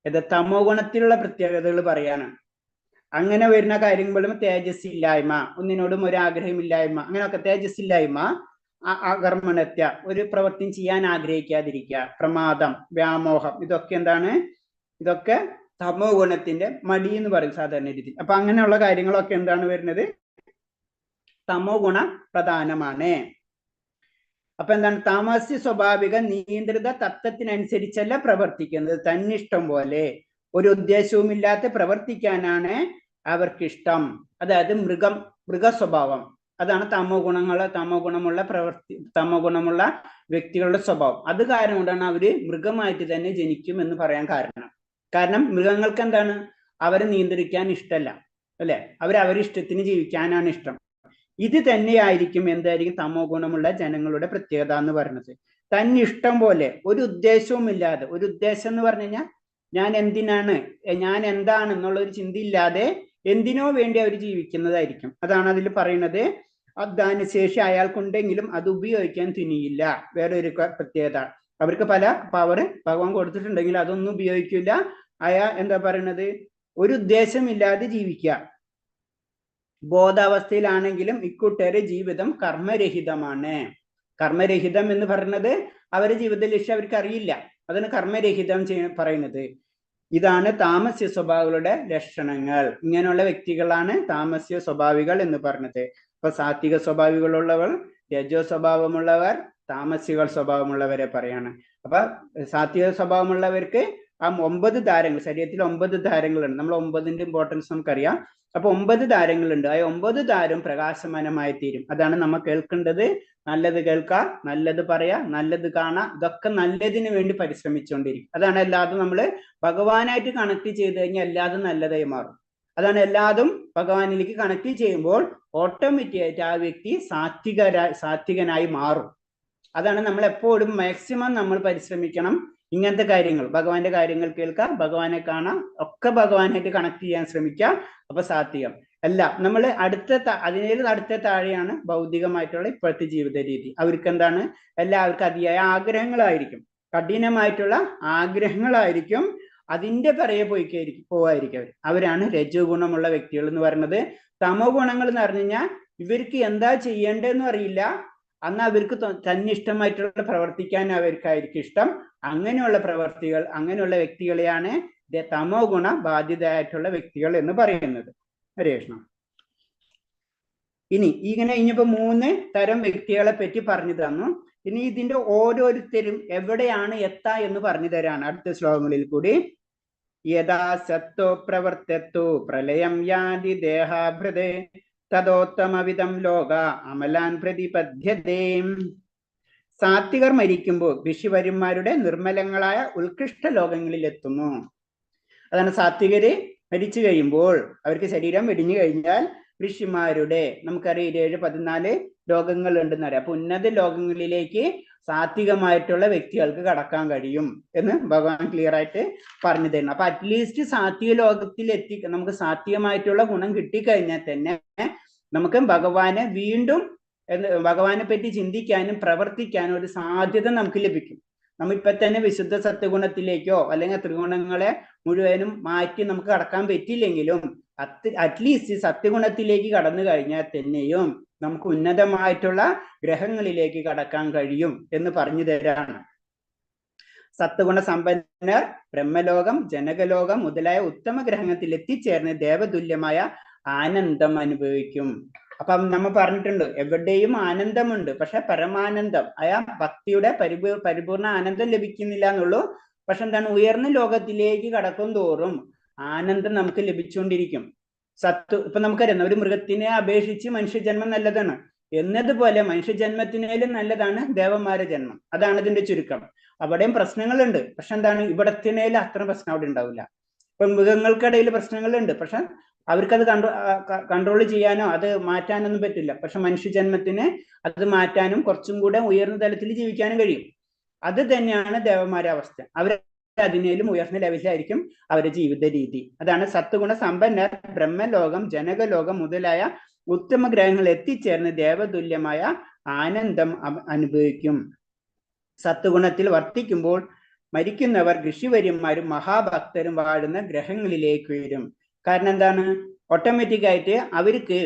ഇത് തമോ ഗുണത്തിലുള്ള പ്രത്യേകതകൾ പറയാണ്. അങ്ങനെ വരുന്ന കാര്യങ്ങളും തേജസ്സില്ലായ്മ, ഒന്നിനോടും ഒരു ആഗ്രഹമില്ലായ്മ, അങ്ങനെയൊക്കെ തേജസ്സില്ലായ്മ, അകർമ്മണ്യ, ഒരു പ്രവൃത്തി ചെയ്യാൻ ആഗ്രഹിക്കാതിരിക്കുക, പ്രമാദം, വ്യാമോഹം, ഇതൊക്കെ എന്താണ്? ഇതൊക്കെ തമോ ഗുണത്തിന്റെ മടി എന്ന് പറയും സാധാരണ രീതി. അപ്പൊ അങ്ങനെയുള്ള കാര്യങ്ങളൊക്കെ എന്താണ് വരുന്നത്? തമോ ഗുണ പ്രധാനമാണ്. അപ്പൊ എന്താണ്? താമസ്യ സ്വാഭാവിക നിയന്ത്രിത തത്വത്തിനനുസരിച്ചല്ല പ്രവർത്തിക്കുന്നത്. തന്നിഷ്ടം പോലെ ഒരു ഉദ്ദേശവുമില്ലാതെ പ്രവർത്തിക്കാനാണ് അവർക്കിഷ്ടം. അതായത് മൃഗ സ്വഭാവം. അതാണ് തമോ ഗുണമുള്ള വ്യക്തികളുടെ സ്വഭാവം. അത് കാരണം കൊണ്ടാണ് അവര് മൃഗമായിട്ട് തന്നെ ജനിക്കും എന്ന് പറയാൻ കാരണം മൃഗങ്ങൾക്ക് എന്താണ്? അവരെ നിയന്ത്രിക്കാൻ ഇഷ്ടമല്ല, അല്ലെ? അവരിഷ്ടത്തിന് ജീവിക്കാനാണ് ഇഷ്ടം. ഇത് തന്നെയായിരിക്കും എന്തായിരിക്കും തമോ ഗുണമുള്ള ജനങ്ങളുടെ പ്രത്യേകത എന്ന് പറയുന്നത്. തന്നിഷ്ടം പോലെ ഒരു ഉദ്ദേശവും ഇല്ലാതെ, ഒരു ഉദ്ദേശം എന്ന് പറഞ്ഞു കഴിഞ്ഞാൽ ഞാൻ എന്തിനാണ്, ഞാൻ എന്താണ് എന്നുള്ളൊരു ചിന്തയില്ലാതെ എന്തിനോ വേണ്ടി അവർ ജീവിക്കുന്നതായിരിക്കും. അതാണ് അതിൽ പറയുന്നത്. അധ്വാനശേഷി അയാൾക്കുണ്ടെങ്കിലും അത് ഉപയോഗിക്കാൻ തുനിയില്ല. വേറൊരു പ്രത്യേകത, അവർക്ക് പല പവർ ഭഗവാൻ കൊടുത്തിട്ടുണ്ടെങ്കിൽ അതൊന്നും ഉപയോഗിക്കില്ല. അയാൾ എന്താ പറയുന്നത്? ഒരു ഉദ്ദേശമില്ലാതെ ജീവിക്കുക. ബോധാവസ്ഥയിലാണെങ്കിലും ഇക്കൂട്ടേറെ ജീവിതം കർമ്മരഹിതമാണ്. കർമ്മരഹിതം എന്ന് പറയുന്നത് അവരുടെ ജീവിത ലക്ഷ്യം അവർക്ക് അറിയില്ല. അതാണ് കർമ്മരഹിതം പറയുന്നത്. ഇതാണ് താമസ്യ സ്വഭാവികളുടെ ലക്ഷണങ്ങൾ. ഇങ്ങനെയുള്ള വ്യക്തികളാണ് താമസ്യ സ്വഭാവികൾ എന്ന് പറഞ്ഞത്. അപ്പൊ സാത്വിക സ്വഭാവികളുള്ളവർ, രജോ സ്വഭാവമുള്ളവർ, താമസികൾ സ്വഭാവമുള്ളവരെ പറയാണ്. അപ്പൊ സാത്വിക സ്വഭാവമുള്ളവർക്ക് ആ 9 ധാരങ്ങൾ, ശരീരത്തിൽ 9 ധാരങ്ങളുണ്ട്. നമ്മൾ 9ന്റെ ഇമ്പോർട്ടൻസ് നമുക്കറിയാം. അപ്പൊ 9 ധാരങ്ങളുണ്ട്. ആ 9 ധാരം പ്രകാശമാനമായി തീരും. അതാണ് നമ്മൾ കേൾക്കേണ്ടത്. നല്ലത് കേൾക്കുക, നല്ലത് പറയാ, നല്ലത് കാണാം. ഇതൊക്കെ നല്ലതിന് വേണ്ടി പരിശ്രമിച്ചുകൊണ്ടിരിക്കും. അതാണ് എല്ലാതും നമ്മൾ ഭഗവാനായിട്ട് കണക്ട് ചെയ്ത് കഴിഞ്ഞാൽ എല്ലാതും നല്ലതായി മാറും. അതാണ് എല്ലാതും ഭഗവാനിലേക്ക് കണക്ട് ചെയ്യുമ്പോൾ ഓട്ടോമാറ്റിക്കായിട്ട് ആ വ്യക്തി സാത്വികനായി മാറും. അതാണ് നമ്മൾ എപ്പോഴും മാക്സിമം നമ്മൾ പരിശ്രമിക്കണം. ഇങ്ങനത്തെ കാര്യങ്ങൾ, ഭഗവാന്റെ കാര്യങ്ങൾ കേൾക്കുക, ഭഗവാനെ കാണാം, ഒക്കെ ഭഗവാനായിട്ട് കണക്ട് ചെയ്യാൻ ശ്രമിക്കുക. അപ്പൊ സാത്വികം അല്ല, നമ്മൾ അടുത്ത താഴെയാണ് ഭൗതികമായിട്ടുള്ള ഇപ്പോഴത്തെ ജീവിത രീതി. അവർക്ക് എന്താണ്? എല്ലാവർക്കും അതിയായ ആഗ്രഹങ്ങളായിരിക്കും, കഠിനമായിട്ടുള്ള ആഗ്രഹങ്ങളായിരിക്കും. അതിന്റെ പിറകെ പോവായിരിക്കും അവരാണ് രജോ ഗുണമുള്ള വ്യക്തികൾ എന്ന് പറയുന്നത്. തമോ ഗുണങ്ങൾ എന്ന് പറഞ്ഞു കഴിഞ്ഞാൽ ഇവർക്ക് എന്താ ചെയ്യേണ്ടതെന്ന് അറിയില്ല. അന്ന് അവർക്ക് തന്നിഷ്ടമായിട്ടുള്ള പ്രവർത്തിക്കാൻ അവർക്കായിരിക്കും ഇഷ്ടം. അങ്ങനെയുള്ള വ്യക്തികളെയാണ് തമോ ഗുണ ബാധിതയായിട്ടുള്ള വ്യക്തികൾ എന്ന് പറയുന്നത്. ഹരേ കൃഷ്ണ. ഇനിയിപ്പോ 3 തരം വ്യക്തികളെ പറ്റി പറഞ്ഞു തന്നു. ഇനി ഇതിന്റെ ഓരോരുത്തരും എവിടെയാണ് എന്ന് പറഞ്ഞു തരാണ് അടുത്ത ശ്ലോകങ്ങളിൽ കൂടി. യഥാ സത്തോ പ്രവർത്തത്തോ പ്രളയം യാതി ദേഹാഭൃതേ തദോത്തമവിധം ലോക അമലാൻ പ്രതിപദ്ധ്യതേ. സാത്വികർ മരിക്കുമ്പോൾ ഋഷിവര്യന്മാരുടെ നിർമ്മലങ്ങളായ ഉത്കൃഷ്ട ലോകങ്ങളിൽ എത്തുന്നു. അതാണ് സാത്വികര് മരിച്ചു കഴിയുമ്പോൾ, അവർക്ക് ശരീരം വെടിഞ്ഞു കഴിഞ്ഞാൽ ഋഷിമാരുടെ, നമുക്കറിയാം 14 ലോകങ്ങൾ ഉണ്ടെന്ന് അറിയാം. അപ്പൊ ഉന്നത ലോകങ്ങളിലേക്ക് സാത്വികമായിട്ടുള്ള വ്യക്തികൾക്ക് കടക്കാൻ കഴിയും എന്ന് ഭഗവാൻ ക്ലിയർ ആയിട്ട് പറഞ്ഞു തരുന്നു. അപ്പൊ അറ്റ്ലീസ്റ്റ് സാത്വിക ലോകത്തിൽ നമുക്ക് സാത്വികമായിട്ടുള്ള ഗുണം കിട്ടിക്കഴിഞ്ഞാൽ തന്നെ നമുക്ക് ഭഗവാനെ പറ്റി ചിന്തിക്കാനും പ്രവർത്തിക്കാനും ഒരു സാധ്യത നമുക്ക് ലഭിക്കും. നമ്മിപ്പൊ തന്നെ വിശുദ്ധ സത്വഗുണത്തിലേക്കോ അല്ലെങ്കിൽ ത്രിഗുണങ്ങളെ മുഴുവനും മാറ്റി നമുക്ക് കടക്കാൻ പറ്റില്ലെങ്കിലും അറ്റ്ലീസ്റ്റ് സത്യഗുണത്തിലേക്ക് കടന്നു കഴിഞ്ഞാൽ തന്നെയും നമുക്ക് ഉന്നതമായിട്ടുള്ള ഗ്രഹങ്ങളിലേക്ക് കടക്കാൻ കഴിയും എന്ന് പറഞ്ഞു തരാണ്. സത്വഗുണ സമ്പന്നർ ബ്രഹ്മലോകം, ജനകലോകം മുതലായ ഉത്തമ ഗ്രഹത്തിൽ എത്തിച്ചേർന്ന് ദേവതുല്യമായ ആനന്ദം അനുഭവിക്കും. അപ്പം നമ്മൾ പറഞ്ഞിട്ടുണ്ട്, എവിടെയും ആനന്ദമുണ്ട്, പക്ഷെ പരമാനന്ദം ഭക്തിയുടെ പരിപൂർണ ആനന്ദം ലഭിക്കുന്നില്ല എന്നുള്ളൂ. പക്ഷെ എന്താണ്? ഉയർന്ന ലോകത്തിലേക്ക് കടക്കും തോറും ആനന്ദം നമുക്ക് ലഭിച്ചുകൊണ്ടിരിക്കും. ഇപ്പൊ നമുക്കറിയാം, ഒരു മൃഗത്തിനെ അപേക്ഷിച്ച് മനുഷ്യജന്മം നല്ലതാണ് എന്നതുപോലെ മനുഷ്യജന്മത്തിനേലും നല്ലതാണ് ദേവന്മാരുടെ ജന്മം. അതാണ് ഇതിന്റെ ചുരുക്കം. അവിടെയും പ്രശ്നങ്ങളുണ്ട്, പക്ഷെ എന്താണ്? ഇവിടത്തിനേലും അത്ര പ്രശ്നം അവിടെ ഉണ്ടാവില്ല. ഇപ്പൊ മൃഗങ്ങൾക്കിടയിൽ പ്രശ്നങ്ങളുണ്ട്, പക്ഷെ അവർക്കത് കൺട്രോൾ ചെയ്യാനോ അത് മാറ്റാനൊന്നും പറ്റില്ല. പക്ഷെ മനുഷ്യജന്മത്തിന് അത് മാറ്റാനും കുറച്ചും കൂടെ ഉയർന്ന തലത്തിൽ ജീവിക്കാനും കഴിയും. അത് തന്നെയാണ് ദേവന്മാരുടെ അവസ്ഥ. അവർ അതിനേലും ഉയർന്ന ലെവലിലായിരിക്കും അവരുടെ ജീവിത രീതി. അതാണ് സത്വഗുണ സമ്പന്നർ ബ്രഹ്മലോകം ജനകലോകം മുതലായ ഉത്തമ ഗ്രഹങ്ങൾ എത്തിച്ചേർന്ന് ദേവതുല്യമായ ആനന്ദം അനുഭവിക്കും. സത്വഗുണത്തിൽ വർത്തിക്കുമ്പോൾ മരിക്കുന്നവർ ഋഷിവര്യന്മാരും മഹാഭക്തരും വാഴുന്ന ഗ്രഹങ്ങളിലേക്ക് വരും. കാരണം എന്താണ്? ഓട്ടോമാറ്റിക് ആയിട്ട് അവർക്ക്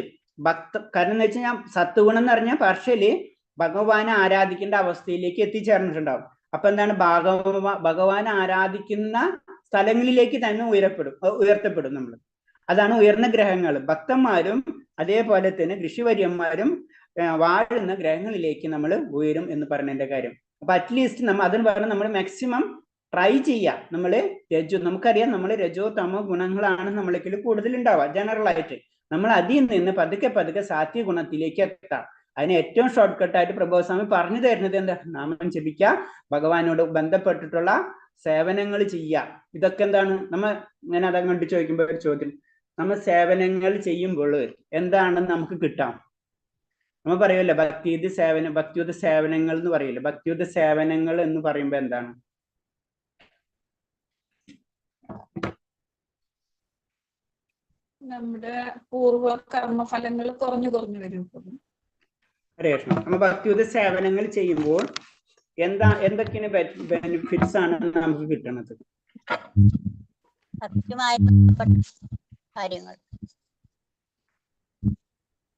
കാരണം എന്ന് വെച്ചാൽ സത്വഗുണം എന്ന് പറഞ്ഞാൽ പാർഷ്യലി ഭഗവാനെ ആരാധിക്കേണ്ട അവസ്ഥയിലേക്ക് എത്തിച്ചേർന്നിട്ടുണ്ടാവും. അപ്പൊ എന്താണ്? ഭഗവാനെ ആരാധിക്കുന്ന സ്ഥലങ്ങളിലേക്ക് തന്നെ ഉയർത്തപ്പെടും നമ്മൾ. അതാണ് ഉയർന്ന ഗ്രഹങ്ങൾ. ഭക്തന്മാരും അതേപോലെ തന്നെ ഋഷിവര്യന്മാരും വാഴുന്ന ഗ്രഹങ്ങളിലേക്ക് നമ്മൾ ഉയരും എന്ന് പറഞ്ഞതിന്റെ കാര്യം. അപ്പൊ അറ്റ്ലീസ്റ്റ് അതിന് പറഞ്ഞാൽ നമ്മൾ മാക്സിമം ട്രൈ ചെയ്യാം. നമുക്കറിയാം നമ്മൾ രജോ തമോ ഗുണങ്ങളാണ് നമ്മൾക്ക് കൂടുതൽ ഉണ്ടാവുക ജനറൽ ആയിട്ട്. നമ്മൾ അതിൽ നിന്ന് പതുക്കെ പതുക്കെ സാത്വിക ഗുണത്തിലേക്ക് എത്താം. അതിന് ഏറ്റവും ഷോർട്ട് കട്ടായിട്ട് പ്രഭുസ്വാമി പറഞ്ഞു തരുന്നത് എന്താ? നാമം ജപിക്കുക, ഭഗവാനോട് ബന്ധപ്പെട്ടിട്ടുള്ള സേവനങ്ങൾ ചെയ്യുക. ഇതൊക്കെ എന്താണ്? ഞാൻ അതങ്ങോട്ട് ചോദിക്കുമ്പോൾ ഒരു ചോദ്യം, നമ്മൾ സേവനങ്ങൾ ചെയ്യുമ്പോൾ എന്താണ് നമുക്ക് കിട്ടാം? നമ്മൾ പറയുമല്ലോ ഭക്തിയുത സേവനങ്ങൾ എന്ന് പറയില്ല. ഭക്തിയുത സേവനങ്ങൾ എന്ന് പറയുമ്പോ എന്താണ്? നമ്മുടെ പൂർവ്വ കർമ്മഫലങ്ങൾ കുറഞ്ഞു വരും. ഹരേ കൃഷ്ണ. നമ്മൾ ഭക്തിയുത സേവനങ്ങൾ ചെയ്യുമ്പോൾ എന്തൊക്കെയാണ് ബെനിഫിറ്റ്സ് ആണ് നമുക്ക് കിട്ടുന്നത്? കാര്യങ്ങൾ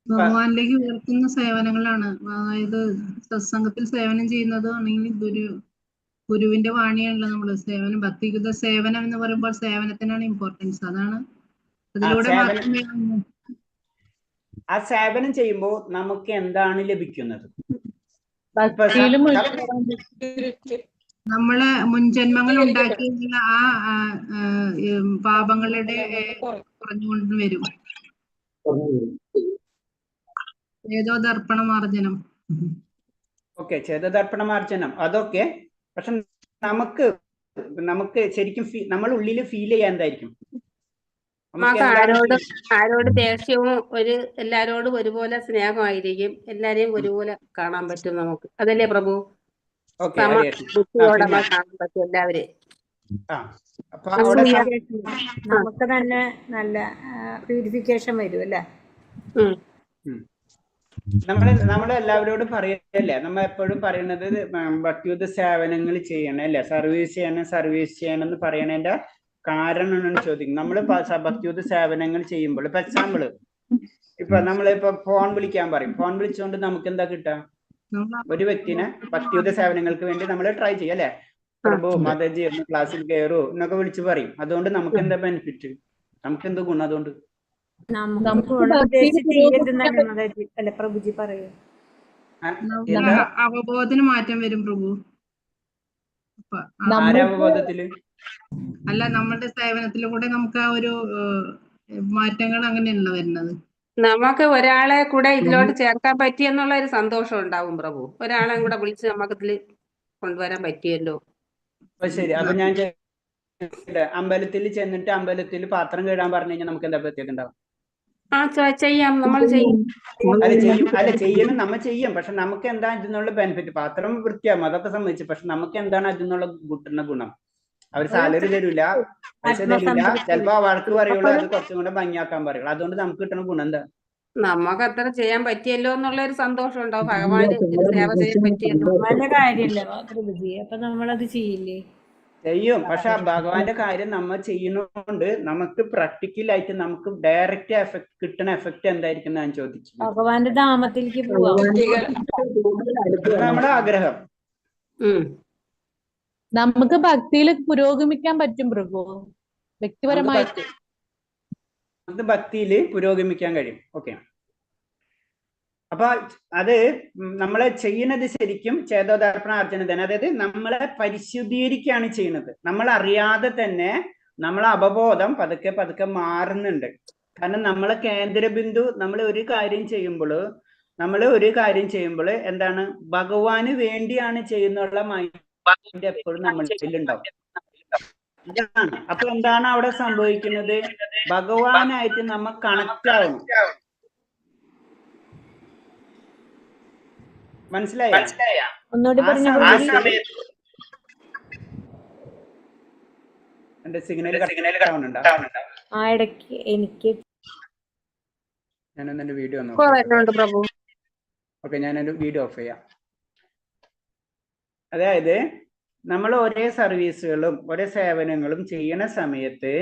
ഭഗവാനിലേക്ക് ഉയർത്തുന്ന സേവനങ്ങളാണ്. അതായത് സത്സംഗത്തിൽ സേവനം ചെയ്യുന്നത് ആണെങ്കിൽ ഗുരുവിന്റെ വാണിയാണല്ലോ നമ്മള് സേവനം. ഭക്തിയുത സേവനം എന്ന് പറയുമ്പോൾ സേവനത്തിനാണ് ഇമ്പോർട്ടൻസ്. അതാണ് അതിലൂടെ മാത്രമേ ആ സേവനം ചെയ്യുമ്പോൾ നമുക്ക് എന്താണ് ലഭിക്കുന്നത്? നമ്മള് മുൻജന്മങ്ങൾ ഉണ്ടാക്കിയ ആ പാപങ്ങളുടെ കുറഞ്ഞുകൊണ്ട് വരും. ചേതോദർപ്പണമാർജനം. ഓക്കെ, ചേതോദർപ്പണമാർജനം അതൊക്കെ. പക്ഷെ നമുക്ക് ശരിക്കും നമ്മൾ ഉള്ളിൽ ഫീൽ ചെയ്യാൻ എന്തായിരിക്കും? ആരോട് ദേഷ്യവും എല്ലാരോടും ഒരുപോലെ സ്നേഹമായിരിക്കും. എല്ലാരെയും ഒരുപോലെ കാണാൻ പറ്റും നമുക്ക്. അതല്ലേ പ്രഭു? ബുദ്ധിയോടെ കാണാൻ പറ്റും എല്ലാവരെയും. നമുക്ക് തന്നെ നല്ല പ്യൂരിഫിക്കേഷൻ വരും അല്ലേ? നമ്മളെല്ലാവരോടും പറയല്ലേ, നമ്മൾ എപ്പോഴും പറയുന്നത് ഭക്തിയുത സേവനങ്ങൾ ചെയ്യണം അല്ലെ, സർവീസ് ചെയ്യണം എന്ന് പറയണതിന്റെ കാരണം എന്നാണ് ചോദിക്കുന്നത്. നമ്മള് ഭക്തിയുത സേവനങ്ങൾ ചെയ്യുമ്പോൾ ഇപ്പൊ എക്സാമ്പിള് നമ്മളിപ്പോ ഫോൺ വിളിക്കാൻ പറയും. ഫോൺ വിളിച്ചുകൊണ്ട് നമുക്ക് എന്താ കിട്ടുക? ഒരു വ്യക്തിനെ ഭക്തിയുത സേവനങ്ങൾക്ക് വേണ്ടി നമ്മൾ ട്രൈ ചെയ്യും അല്ലെ. പ്രഭു മാതാജി ഒന്ന് ക്ലാസ്സിൽ കയറൂ എന്നൊക്കെ വിളിച്ചു പറയും. അതുകൊണ്ട് നമുക്ക് എന്താ ബെനിഫിറ്റ്? നമുക്ക് എന്ത് ഗുണം അതുകൊണ്ട്? അവബോധത്തിന് മാറ്റം വരും പ്രഭു. അവബോധത്തില് അല്ല, നമ്മുടെ സേവനത്തിലൂടെ നമുക്ക് ആ ഒരു മാറ്റങ്ങൾ അങ്ങനെയല്ല വരുന്നത്. നമുക്ക് ഒരാളെ കൂടെ ഇതിലോട്ട് ചേർക്കാൻ പറ്റിയെന്നുള്ള ഒരു സന്തോഷം ഉണ്ടാവും പ്രഭു. ഒരാളെ കൂടെ വിളിച്ച് നമുക്ക് ഇതിൽ കൊണ്ടുവരാൻ പറ്റിയല്ലോ. ശരി. അപ്പൊ ഞാൻ അമ്പലത്തിൽ ചെന്നിട്ട് അമ്പലത്തിൽ പാത്രം കഴുകാൻ പറഞ്ഞു കഴിഞ്ഞാൽ നമുക്ക് എന്താ പ്രത്യേകത ഉണ്ടാവും? ചെയ്യാം, നമ്മൾ ചെയ്യും. ചെയ്യണം, നമ്മൾ ചെയ്യും. പക്ഷെ നമുക്ക് എന്താ ഇതിനുള്ള ബെനിഫിറ്റ്? പാത്രം വൃത്തിയാകും, അതൊക്കെ സംബന്ധിച്ച്. പക്ഷെ നമുക്ക് എന്താണ് അതിനുള്ള കിട്ടുന്ന ഗുണം? അവർ സാലറി തരൂല, പൈസ തരൂല, ചിലപ്പോ വഴക്ക് പറയുള്ളൂ, അത് കുറച്ചും കൂടെ ഭംഗിയാക്കാൻ പറയുള്ളൂ. അതുകൊണ്ട് നമുക്ക് കിട്ടുന്ന ഗുണം എന്താ? നമുക്ക് അത്ര ചെയ്യാൻ പറ്റിയല്ലോ എന്നുള്ള ഒരു സന്തോഷം ഉണ്ടാവും. ഭഗവാന് സേവ ചെയ്യാൻ പറ്റിയല്ലോ. നല്ല കാര്യല്ലേ പ്രഭുജി? അപ്പൊ നമ്മളത് ചെയ്യില്ലേ? ചെയ്യും. പക്ഷെ ഭഗവാന്റെ കാര്യം നമ്മൾ ചെയ്യുന്നതുകൊണ്ട് നമുക്ക് പ്രാക്ടിക്കലായിട്ട് നമുക്ക് ഡയറക്റ്റ് എഫക്ട് കിട്ടുന്ന എഫക്ട് എന്തായിരിക്കും ഞാൻ ചോദിച്ചു. ഭഗവാന്റെ ധാമത്തിലേക്ക് പോവാം, നമ്മുടെ ആഗ്രഹം. നമുക്ക് ഭക്തിയിൽ പുരോഗമിക്കാൻ പറ്റും പ്രഭു. വ്യക്തിപരമായിട്ട് നമുക്ക് ഭക്തിയിൽ പുരോഗമിക്കാൻ കഴിയും. ഓക്കെ. അപ്പൊ അത് നമ്മളെ ചെയ്യുന്നത് ശരിക്കും ചേതോദർപ്പണാർജന തന്നെ. അതായത് നമ്മളെ പരിശുദ്ധീകരിക്കുകയാണ് ചെയ്യുന്നത്. നമ്മൾ അറിയാതെ തന്നെ നമ്മളെ അവബോധം പതുക്കെ പതുക്കെ മാറുന്നുണ്ട്. കാരണം നമ്മളെ കേന്ദ്രബിന്ദു നമ്മൾ ഒരു കാര്യം ചെയ്യുമ്പോൾ എന്താണ്? ഭഗവാന് വേണ്ടിയാണ് ചെയ്യുന്നുള്ള മൈൻഡ് എപ്പോഴും നമ്മളിലുണ്ടാവും. അതാണ്. അപ്പൊ എന്താണ് അവിടെ സംഭവിക്കുന്നത്? ഭഗവാനായിട്ട് നമ്മ കണക്ട് ആവണം. മനസ്സിലായ? ഒന്നുകൂടി ആ പറഞ്ഞ സമയത്ത് എന്റെ സിഗ്നൽ ആവുന്നുണ്ടോ? ആ ഇടയ്ക്ക് എനിക്ക് ഞാനൊന്ന് എന്റെ വീഡിയോ ഒന്ന് ഇപ്പൊ വരുന്നുണ്ട് പ്രഭു. ഓക്കെ, ഞാനൊരു വീഡിയോ ഓഫ് ചെയ്യാം. അതായത് നമ്മൾ ഒരേ സർവീസുകളും ഒരേ സേവനങ്ങളും ചെയ്യണ സമയത്ത്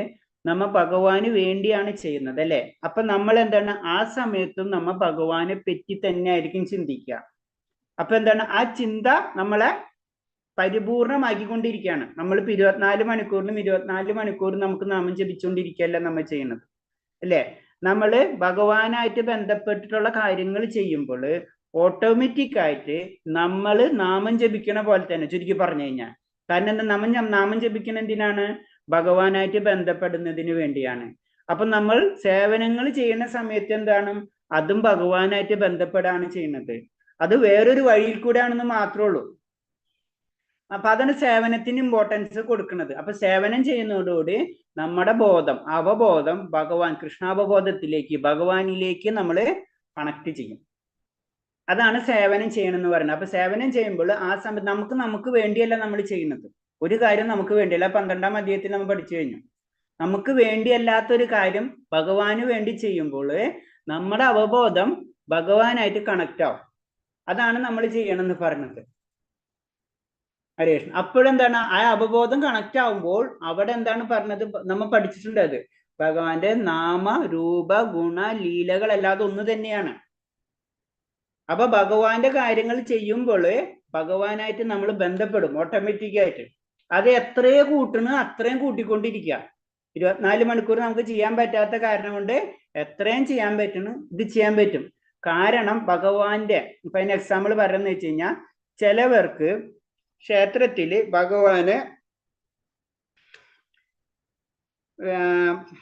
നമ്മ ഭഗവാന് വേണ്ടിയാണ് ചെയ്യുന്നത് അല്ലെ? അപ്പൊ നമ്മൾ എന്താണ് ആ സമയത്തും നമ്മ ഭഗവാനെ പറ്റി തന്നെ ആയിരിക്കും ചിന്തിക്കുക. അപ്പൊ എന്താണ് ആ ചിന്ത നമ്മളെ പരിപൂർണമാക്കിക്കൊണ്ടിരിക്കുകയാണ്. നമ്മളിപ്പോ 24 മണിക്കൂറിനും 24 മണിക്കൂറും നമുക്ക് നാമം ജപിച്ചുകൊണ്ടിരിക്കുകയല്ല നമ്മൾ ചെയ്യുന്നത് അല്ലേ? നമ്മള് ഭഗവാനായിട്ട് ബന്ധപ്പെട്ടിട്ടുള്ള കാര്യങ്ങൾ ചെയ്യുമ്പോൾ ഓട്ടോമാറ്റിക് ആയിട്ട് നമ്മൾ നാമം ജപിക്കണ പോലെ തന്നെ, ചുരുക്കി പറഞ്ഞു കഴിഞ്ഞാൽ. കാരണം എന്താ, നാമം ജപിക്കണ എന്തിനാണ്? ഭഗവാനായിട്ട് ബന്ധപ്പെടുന്നതിന് വേണ്ടിയാണ്. അപ്പൊ നമ്മൾ സേവനങ്ങൾ ചെയ്യുന്ന സമയത്ത് എന്താണ്, അതും ഭഗവാനായിട്ട് ബന്ധപ്പെടാണ് ചെയ്യുന്നത്. അത് വേറൊരു വഴിയിൽ കൂടെയാണെന്ന് മാത്രമേ ഉള്ളൂ. അപ്പൊ അതാണ് സേവനത്തിന് ഇമ്പോർട്ടൻസ് കൊടുക്കുന്നത്. അപ്പൊ സേവനം ചെയ്യുന്നതോടുകൂടി നമ്മുടെ ബോധം, അവബോധം ഭഗവാൻ, കൃഷ്ണാവബോധത്തിലേക്ക്, ഭഗവാനിലേക്ക് നമ്മൾ കണക്ട് ചെയ്യും. അതാണ് സേവനം ചെയ്യണം എന്ന് പറയുന്നത്. അപ്പൊ സേവനം ചെയ്യുമ്പോൾ ആ സമയത്ത് നമുക്ക് വേണ്ടിയല്ല നമ്മൾ ചെയ്യുന്നത്. ഒരു കാര്യം നമുക്ക് വേണ്ടിയല്ല. 12ാം അധ്യായത്തിൽ നമ്മൾ പഠിച്ചു കഴിഞ്ഞു. നമുക്ക് വേണ്ടിയല്ലാത്തൊരു കാര്യം ഭഗവാന് വേണ്ടി ചെയ്യുമ്പോൾ നമ്മുടെ അവബോധം ഭഗവാനായിട്ട് കണക്ട് ആവും. അതാണ് നമ്മൾ ചെയ്യണമെന്ന് പറഞ്ഞത്. ഹരേ കൃഷ്ണ. അപ്പോഴെന്താണ്, ആ അവബോധം കണക്ട് ആവുമ്പോൾ അവിടെ എന്താണ് പറഞ്ഞത്, നമ്മൾ പഠിച്ചിട്ടുണ്ട്. അത് ഭഗവാന്റെ നാമ രൂപ ഗുണ ലീലകൾ അല്ലാതെ ഒന്ന് തന്നെയാണ്. അപ്പൊ ഭഗവാന്റെ കാര്യങ്ങൾ ചെയ്യുമ്പോൾ ഭഗവാനായിട്ട് നമ്മൾ ബന്ധപ്പെടും ഓട്ടോമാറ്റിക് ആയിട്ട്. അത് എത്രയോ കൂട്ടണ് അത്രയും കൂട്ടിക്കൊണ്ടിരിക്കുക. 24 മണിക്കൂർ നമുക്ക് ചെയ്യാൻ പറ്റാത്ത കാരണം കൊണ്ട് എത്രയും ചെയ്യാൻ പറ്റണം ഇത് ചെയ്യാൻ പറ്റും. കാരണം ഭഗവാന്റെ, ഇപ്പൊ അതിന് എക്സാമ്പിൾ പറയുന്നത് വെച്ച് കഴിഞ്ഞാൽ, ചിലവർക്ക് ക്ഷേത്രത്തില് ഭഗവാന്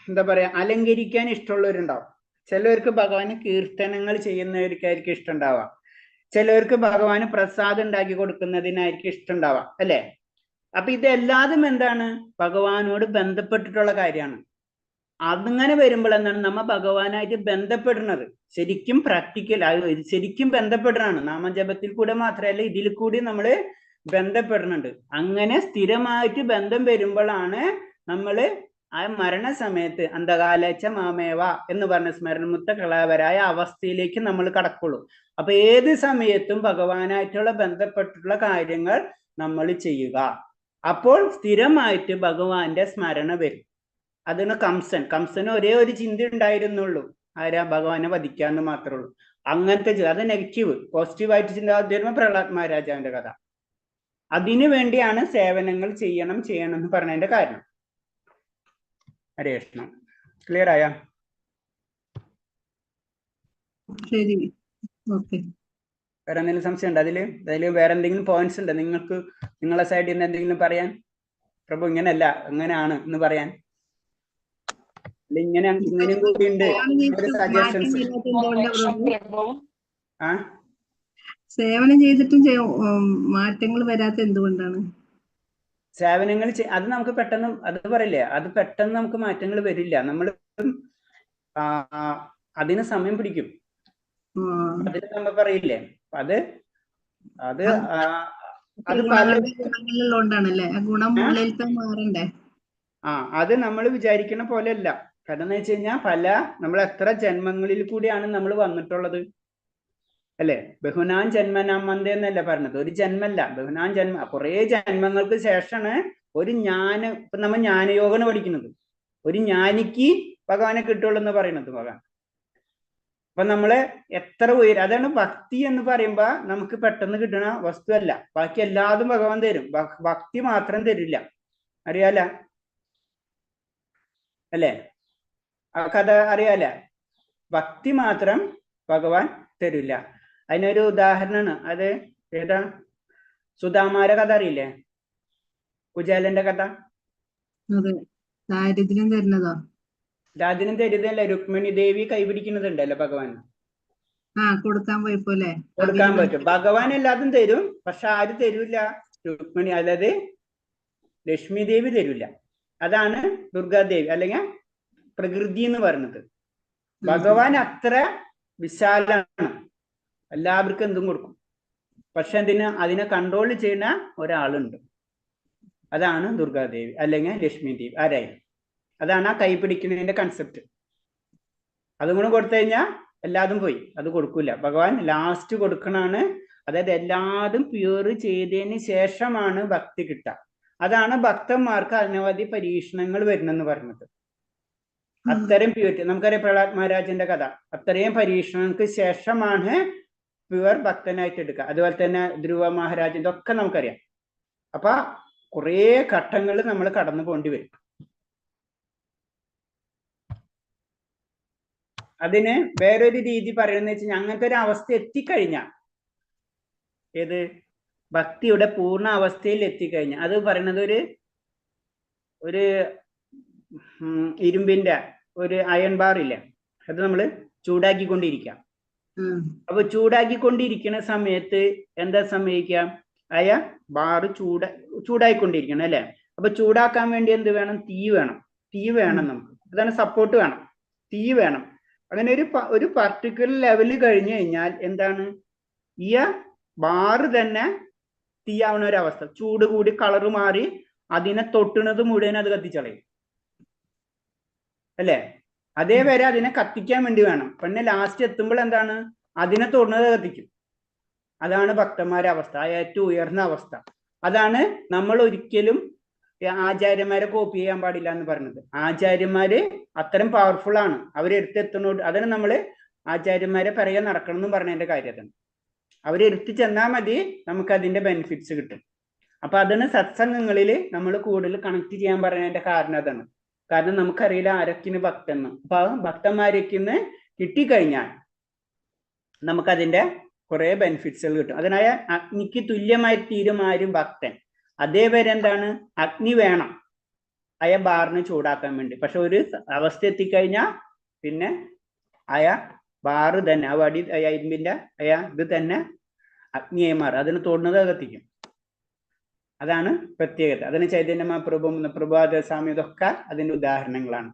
എന്താ പറയാ അലങ്കരിക്കാൻ ഇഷ്ടമുള്ളവരുണ്ടാവും. ചിലവർക്ക് ഭഗവാന് കീർത്തനങ്ങൾ ചെയ്യുന്നവർക്കായിരിക്കും ഇഷ്ടം ഉണ്ടാവാം. ചിലവർക്ക് ഭഗവാന് പ്രസാദം ഉണ്ടാക്കി കൊടുക്കുന്നതിനായിരിക്കും ഇഷ്ടം ഉണ്ടാവാം അല്ലെ? അപ്പൊ ഇതെല്ലാതും എന്താണ്, ഭഗവാനോട് ബന്ധപ്പെട്ടിട്ടുള്ള കാര്യമാണ്. അങ്ങനെ വരുമ്പോൾ എന്താണ്, നമ്മ ഭഗവാനായിട്ട് ബന്ധപ്പെടുന്നത് ശരിക്കും പ്രാക്ടിക്കൽ, ശരിക്കും ബന്ധപ്പെടുന്നതാണ്. നാമജപത്തിൽ കൂടെ മാത്രമല്ല, ഇതിൽ കൂടി നമ്മൾ ബന്ധപ്പെടുന്നുണ്ട്. അങ്ങനെ സ്ഥിരമായിട്ട് ബന്ധം വരുമ്പോഴാണ് നമ്മള് ആ മരണസമയത്ത് അന്ധകാലച്ച മാമേവ എന്ന് പറഞ്ഞ സ്മരണമുക്ത കളാവരായ അവസ്ഥയിലേക്ക് നമ്മൾ കടക്കുള്ളൂ. അപ്പൊ ഏത് സമയത്തും ഭഗവാനായിട്ടുള്ള ബന്ധപ്പെട്ടിട്ടുള്ള കാര്യങ്ങൾ നമ്മൾ ചെയ്യുക. അപ്പോൾ സ്ഥിരമായിട്ട് ഭഗവാന്റെ സ്മരണ വരും. അതിന് കംസന് ഒരേ ഒരു ചിന്ത ഉണ്ടായിരുന്നുള്ളൂ, ആരാ, ഭഗവാനെ വധിക്കാന്ന് മാത്രമേ ഉള്ളൂ. അങ്ങനത്തെ അത് നെഗറ്റീവ്. പോസിറ്റീവായിട്ട് ചിന്ത വരുമ്പോൾ പ്രഹ്ലാദ് മഹാരാജാവിന്റെ കഥ. അതിനു വേണ്ടിയാണ് സേവനങ്ങൾ ചെയ്യണം എന്ന് പറഞ്ഞതിന്റെ കാരണം. ഹരേ കൃഷ്ണ. ക്ലിയർ ആയ? ശരി, ഓക്കെ. വേറെ എന്തെങ്കിലും സംശയം ഉണ്ടോ അതില്? വേറെ എന്തെങ്കിലും പോയിന്റ്സ് ഉണ്ടോ നിങ്ങൾക്ക്, നിങ്ങളെ സൈഡിൽ നിന്ന് എന്തെങ്കിലും പറയാൻ? പ്രഭു ഇങ്ങനെയല്ല ഇങ്ങനെയാണ് എന്ന് പറയാൻ? ഇങ്ങനെയും കൂടി ഉണ്ട് സജഷൻസ്. ആ സേവനം ചെയ്തിട്ടും മാറ്റങ്ങൾ വരാത്ത എന്തുകൊണ്ടാണ്? സേവനങ്ങൾ അത് നമുക്ക് പെട്ടെന്ന്, അത് പറയില്ലേ, അത് പെട്ടെന്ന് നമുക്ക് മാറ്റങ്ങൾ വരില്ല. നമ്മൾ അതിന് സമയം പിടിക്കും. അതിന് നമ്മൾ പറയില്ലേ, അത് അത് അത് ഗുണങ്ങളുള്ളതുകൊണ്ടാണല്ലേ, ഗുണം ഉള്ളിലത്തെ മാറണ്ടേ? അത് നമ്മൾ വിചാരിക്കുന്ന പോലെ അല്ല. കാരണം എന്ന് വെച്ച് കഴിഞ്ഞാൽ നമ്മൾ എത്ര ജന്മങ്ങളിൽ കൂടിയാണ് നമ്മൾ വന്നിട്ടുള്ളത് അല്ലെ? ബഹുനാൻ ജന്മനാം മന്ദ എന്നല്ല പറഞ്ഞത്, ഒരു ജന്മല്ല, ബഹുനാൻ ജന്മ, കുറെ ജന്മങ്ങൾക്ക് ശേഷമാണ് ഒരു ഇപ്പൊ നമ്മൾ ജ്ഞാനയോഗമാണ് പഠിക്കുന്നത്. ഒരു ജ്ഞാനിക്ക് ഭഗവാനെ കിട്ടുള്ളൂ എന്ന് പറയുന്നത് ഭഗവാൻ. അപ്പൊ നമ്മള് എത്ര അതാണ് ഭക്തി എന്ന് പറയുമ്പോ നമുക്ക് പെട്ടെന്ന് കിട്ടുന്ന വസ്തുവല്ല. ബാക്കി എല്ലാതും ഭഗവാൻ തരും, ഭക്തി മാത്രം തരില്ല. അറിയാല അല്ലേ? ആ കഥ അറിയാല? ഭക്തി മാത്രം ഭഗവാൻ തരില്ല. അതിനൊരു ഉദാഹരണമാണ്. അത് ഏതാ? സുധാമാര കഥ അറിയില്ലേ? കുചേലന്റെ കഥ. ദാരിദ്ര്യം തരുന്നതോ? ദാരിദ്ര്യം തരുന്നതല്ല, രുക്മിണി ദേവി കൈപിടിക്കുന്നതുണ്ടല്ലോ ഭഗവാൻ. കൊടുക്കാൻ പോയപ്പോലെ കൊടുക്കാൻ പറ്റും. ഭഗവാൻ എല്ലാതും തരും, പക്ഷെ ആര് തരൂല്ല? രുക്മിണി, അതായത് ലക്ഷ്മി ദേവി തരൂല്ല. ഭഗവാൻ തരും, പക്ഷെ ആര് തരൂല്ല? രുക്മിണി ദേവി തരൂല്ല. ഭഗവാൻ എല്ലാതും തരും, പക്ഷെ ആര് തരൂല്ല? ഭഗവാൻ ലക്ഷ്മി ദേവി തരൂല്ല. അതാണ് ദുർഗാദേവി അല്ലെങ്കിൽ പ്രകൃതി എന്ന് പറയുന്നത്. ഭഗവാൻ അത്ര വിശാലാണ്, എല്ലാവർക്കും എന്തും കൊടുക്കും. പക്ഷെ അതിനെ കൺട്രോൾ ചെയ്യുന്ന ഒരാളുണ്ട്, അതാണ് ദുർഗാദേവി അല്ലെങ്കിൽ ലക്ഷ്മി ദേവി. ആരായി? അതാണ് ആ കൈ പിടിക്കുന്നതിന്റെ കൺസെപ്റ്റ്. അതും കൂടെ കൊടുത്തു കഴിഞ്ഞാൽ എല്ലാതും പോയി, അത് കൊടുക്കൂല. ഭഗവാൻ ലാസ്റ്റ് കൊടുക്കണാണ്. അതായത് എല്ലാതും പ്യൂർ ചെയ്തതിന് ശേഷമാണ് ഭക്തി കിട്ടുക. അതാണ് ഭക്തന്മാർക്ക് അനവധി പരീക്ഷണങ്ങൾ വരുന്നെന്ന് പറഞ്ഞത്. അത്തരം പ്യൂരിറ്റി നമുക്കറിയാം. പ്രഹ്ലാദ് മഹാരാജിന്റെ കഥ, അത്രയും പരീക്ഷണങ്ങൾക്ക് ശേഷമാണ് പ്യുവർ ഭക്തനായിട്ട് എടുക്കുക. അതുപോലെ തന്നെ ധ്രുവ മഹാരാജിന്റെ ഒക്കെ നമുക്കറിയാം. അപ്പൊ കുറേ ഘട്ടങ്ങൾ നമ്മൾ കടന്നു പോണ്ടി വരും. അതിന് വേറൊരു രീതി പറയുന്നത് വെച്ചാൽ അങ്ങനത്തെ ഒരു അവസ്ഥ എത്തിക്കഴിഞ്ഞാൽ, ഏത് ഭക്തിയുടെ പൂർണ്ണ അവസ്ഥയിൽ എത്തിക്കഴിഞ്ഞാൽ, അത് പറയുന്നത് ഒരു ഇരുമ്പിന്റെ ഒരു അയൺ ബാർ ഇല്ലേ, അത് നമ്മൾ ചൂടാക്കിക്കൊണ്ടിരിക്കാം. അപ്പൊ ചൂടാക്കിക്കൊണ്ടിരിക്കുന്ന സമയത്ത് എന്താ സംഭവിക്കാം? ബാറ് ചൂടായിക്കൊണ്ടിരിക്കണം അല്ലെ. അപ്പൊ ചൂടാക്കാൻ വേണ്ടി എന്ത് വേണം? തീ വേണം നമുക്ക്. അതാണ് സപ്പോർട്ട് വേണം, തീ വേണം. അങ്ങനെ ഒരു പർട്ടിക്കുലർ ലെവല് കഴിഞ്ഞു കഴിഞ്ഞാൽ എന്താണ്? ഈ ബാറ് തന്നെ തീയാവുന്ന ഒരവസ്ഥ, ചൂട് കൂടി കളറ് മാറി അതിനെ തൊട്ടുന്നത് മുഴുവൻ അത് കത്തിച്ചളയും അല്ലേ. അതേവരെ അതിനെ കത്തിക്കാൻ വേണ്ടി വേണം. പിന്നെ ലാസ്റ്റ് എത്തുമ്പോൾ എന്താണ്? അതിനെ തൊടുന്നത് കത്തിക്കും. അതാണ് ഭക്തന്മാരുടെ അവസ്ഥ, ഏറ്റവും ഉയർന്ന അവസ്ഥ. അതാണ് നമ്മൾ ഒരിക്കലും ആചാര്യന്മാരെ കോപ്പി ചെയ്യാൻ പാടില്ല എന്ന് പറഞ്ഞത്. ആചാര്യന്മാര് അത്തരം പവർഫുൾ ആണ്, അവരെടുത്തെത്തുന്നോട്. അതിന് നമ്മള് ആചാര്യന്മാരെ പറയാൻ നടക്കണം എന്നും പറഞ്ഞതിന്റെ കാര്യത്തിന് അവരെടുത്ത് ചെന്നാൽ മതി, നമുക്ക് അതിന്റെ ബെനിഫിറ്റ്സ് കിട്ടും. അപ്പൊ അതിന് സത്സംഗങ്ങളിൽ നമ്മൾ കൂടുതൽ കണക്ട് ചെയ്യാൻ പറയുന്നതിന്റെ കാരണം അതാണ്. കാരണം നമുക്കറിയില്ല ആരൊക്കിന് ഭക്തന്ന്. അപ്പൊ ഭക്തന്മാരൊക്കിന്ന് കിട്ടിക്കഴിഞ്ഞാൽ നമുക്കതിന്റെ കുറെ ബെനിഫിറ്റ്സുകൾ കിട്ടും. അതിനായ അഗ്നിക്ക് തുല്യമായി തീരും ആരും ഭക്തൻ. അതേവരെ എന്താണ്? അഗ്നി വേണം ബാറിന് ചൂടാക്കാൻ വേണ്ടി. പക്ഷെ ഒരു അവസ്ഥ എത്തിക്കഴിഞ്ഞാൽ പിന്നെ ബാറ് തന്നെ വടി ഇരുമ്പിന്റെ ഇത് തന്നെ അഗ്നിയായി മാറും, അതിന് തൊടുന്നത് കത്തിക്കും. അതാണ് പ്രത്യേകത. അതിന് ചൈതന്യ മഹാപ്രഭു, പ്രഭാത സ്വാമി, ഇതൊക്കെ അതിന്റെ ഉദാഹരണങ്ങളാണ്.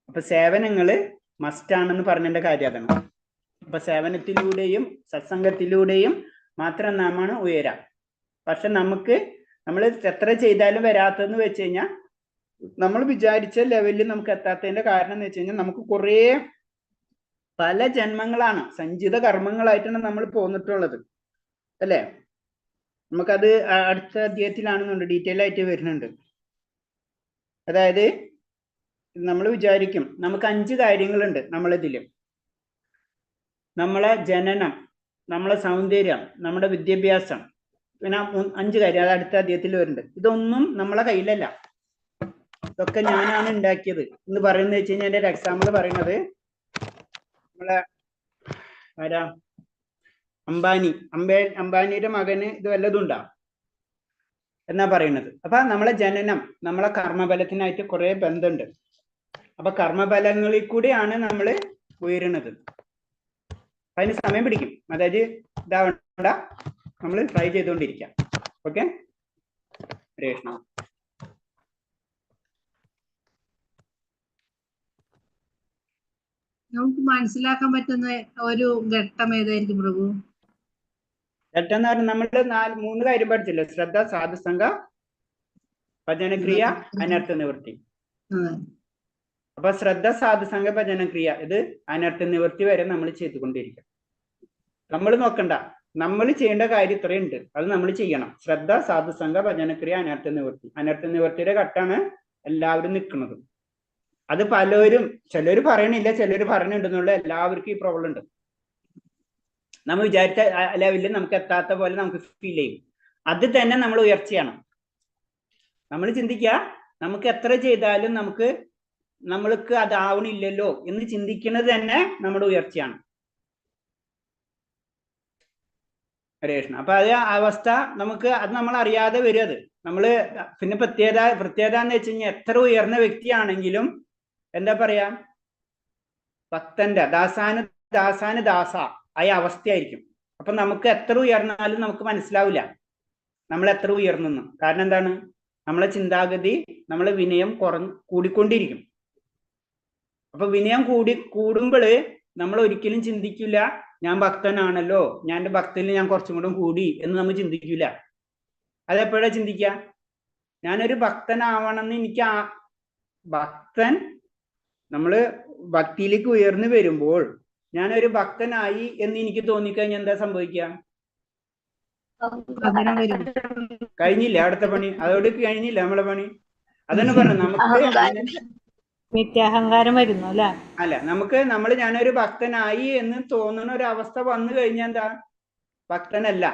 അപ്പൊ സേവനങ്ങള് മസ്റ്റാണെന്ന് പറഞ്ഞതിന്റെ കാര്യം അതാണ്. അപ്പൊ സേവനത്തിലൂടെയും സത്സംഗത്തിലൂടെയും മാത്രം നാമാണ് ഉയരാം. പക്ഷെ നമ്മൾ എത്ര ചെയ്താലും വരാത്തതെന്ന് വെച്ച് കഴിഞ്ഞാൽ, നമ്മൾ വിചാരിച്ച ലെവലിൽ നമുക്ക് എത്താത്തതിന്റെ കാരണം എന്ന് വെച്ച് കഴിഞ്ഞാൽ, നമുക്ക് കുറേ പല ജന്മങ്ങളാണ്, സഞ്ചിത കർമ്മങ്ങളായിട്ടാണ് നമ്മൾ പോന്നിട്ടുള്ളത് അല്ലേ. നമുക്കത് അടുത്ത അധ്യായത്തിലാണെന്നുണ്ട്, ഡീറ്റെയിൽ ആയിട്ട് വരുന്നുണ്ട്. അതായത് നമ്മൾ വിചാരിക്കും നമുക്ക് 5 കാര്യങ്ങളുണ്ട് നമ്മളിതിൽ. നമ്മളെ ജനനം, നമ്മളെ സൗന്ദര്യം, നമ്മുടെ വിദ്യാഭ്യാസം, പിന്നെ 5 കാര്യം, അത് അടുത്ത അധ്യായത്തിൽ വരുന്നുണ്ട്. ഇതൊന്നും നമ്മളെ കയ്യിലല്ല, ഇതൊക്കെ ഞാനാണ് ഉണ്ടാക്കിയത് എന്ന് പറയുന്നത് വെച്ച് കഴിഞ്ഞാൽ, എൻ്റെ ഒരു എക്സാമ്പിൾ പറയുന്നത് നമ്മളെ അംബാനിയുടെ മകന് ഇത് വല്ലതും ഉണ്ടാവും എന്നാ പറയുന്നത്. അപ്പൊ നമ്മളെ ജനനം, നമ്മളെ കർമ്മബലത്തിനായിട്ട് കുറെ ബന്ധമുണ്ട്. അപ്പൊ കർമ്മബലങ്ങളിൽ കൂടെയാണ് നമ്മൾ ഉയരുന്നത്. അതിന് സമയം പിടിക്കും, അതായത് ഇതാവണ്ട, നമ്മൾ ട്രൈ ചെയ്തുകൊണ്ടിരിക്കാം. ഓക്കെ, ഹരേ കൃഷ്ണ. നമുക്ക് മനസ്സിലാക്കാൻ പറ്റുന്ന ഒരു ഘട്ടം ഏതായിരിക്കും പ്രഭു? ഘട്ടം എന്ന് പറഞ്ഞാൽ നമ്മൾ 3 കാര്യം പഠിച്ചല്ലോ: ശ്രദ്ധ, സാധുസംഗ, ഭജനക്രിയ, അനർത്ഥ നിവൃത്തി. അപ്പൊ ശ്രദ്ധ, സാധുസംഗ, ഭജനക്രിയ, ഇത് അനർത്ഥ നിവൃത്തി വരെ നമ്മൾ ചെയ്തുകൊണ്ടിരിക്കും. നമ്മൾ നോക്കണ്ട, നമ്മൾ ചെയ്യേണ്ട കാര്യം ഇത്രയുണ്ട്, അത് നമ്മൾ ചെയ്യണം. ശ്രദ്ധ, സാധുസംഗ, ഭജനക്രിയ, അനർത്ഥ നിവൃത്തി. അനർത്ഥ നിവൃത്തിയുടെ ഘട്ടമാണ് എല്ലാവരും നിൽക്കുന്നത്. അത് പലരും, ചിലർ പറയണില്ല, ചിലർ പറയുന്നുണ്ടെന്നുള്ള, എല്ലാവർക്കും ഈ പ്രോബ്ലം ഉണ്ട്. നമ്മൾ വിചാരിച്ച ലെവലിൽ നമുക്ക് എത്താത്ത പോലെ നമുക്ക് ഫീൽ ചെയ്യും. അത് തന്നെ നമ്മൾ ഉയർച്ചയാണ്. നമ്മൾ ചിന്തിക്കുക, നമുക്ക് എത്ര ചെയ്താലും നമ്മൾക്ക് അതാവണില്ലല്ലോ എന്ന് ചിന്തിക്കുന്നത് തന്നെ നമ്മുടെ ഉയർച്ചയാണ്. ഹരേ കൃഷ്ണ. അപ്പൊ അത് അവസ്ഥ അത് നമ്മൾ അറിയാതെ വരും. അത് പിന്നെ പ്രത്യേകത എന്ന് വെച്ച് കഴിഞ്ഞാൽ, എത്ര ഉയർന്ന വ്യക്തിയാണെങ്കിലും എന്താ പറയാ, ഭക്തന്റെ ദാസാന് ദാസ ആയ അവസ്ഥയായിരിക്കും. അപ്പൊ നമുക്ക് എത്ര ഉയർന്നാലും നമുക്ക് മനസ്സിലാവില്ല നമ്മൾ എത്ര ഉയർന്നു. കാരണം എന്താണ്? നമ്മളെ ചിന്താഗതി, നമ്മളെ വിനയം കൂടിക്കൊണ്ടിരിക്കും. അപ്പൊ വിനയം കൂടുമ്പോൾ നമ്മൾ ഒരിക്കലും ചിന്തിക്കില്ല ഞാൻ ഭക്തനാണല്ലോ, ഞാൻ എൻ്റെ ഭക്തനിൽ ഞാൻ കുറച്ചും കൂടെ കൂടി എന്ന് നമ്മൾ ചിന്തിക്കില്ല. അതെപ്പോഴാ ചിന്തിക്കുക? ഞാനൊരു ഭക്തനാവണമെന്ന് എനിക്ക് ഭക്തൻ, നമ്മള് ഭക്തിയിലേക്ക് ഉയർന്നു വരുമ്പോൾ ഞാനൊരു ഭക്തനായി എന്ന് എനിക്ക് തോന്നിക്കഴിഞ്ഞാൽ എന്താ സംഭവിക്കുക? കഴിഞ്ഞില്ല അടുത്ത പണി, അതോട് കഴിഞ്ഞില്ല നമ്മളെ പണി. അതാണ് പറഞ്ഞത്. നമുക്ക് നിത്യാഹങ്കാരം വരുന്നു അല്ലെ? അല്ല, നമുക്ക് ഞാനൊരു ഭക്തനായി എന്ന് തോന്നുന്ന ഒരു അവസ്ഥ വന്നു കഴിഞ്ഞാൽ എന്താ? ഭക്തനല്ല.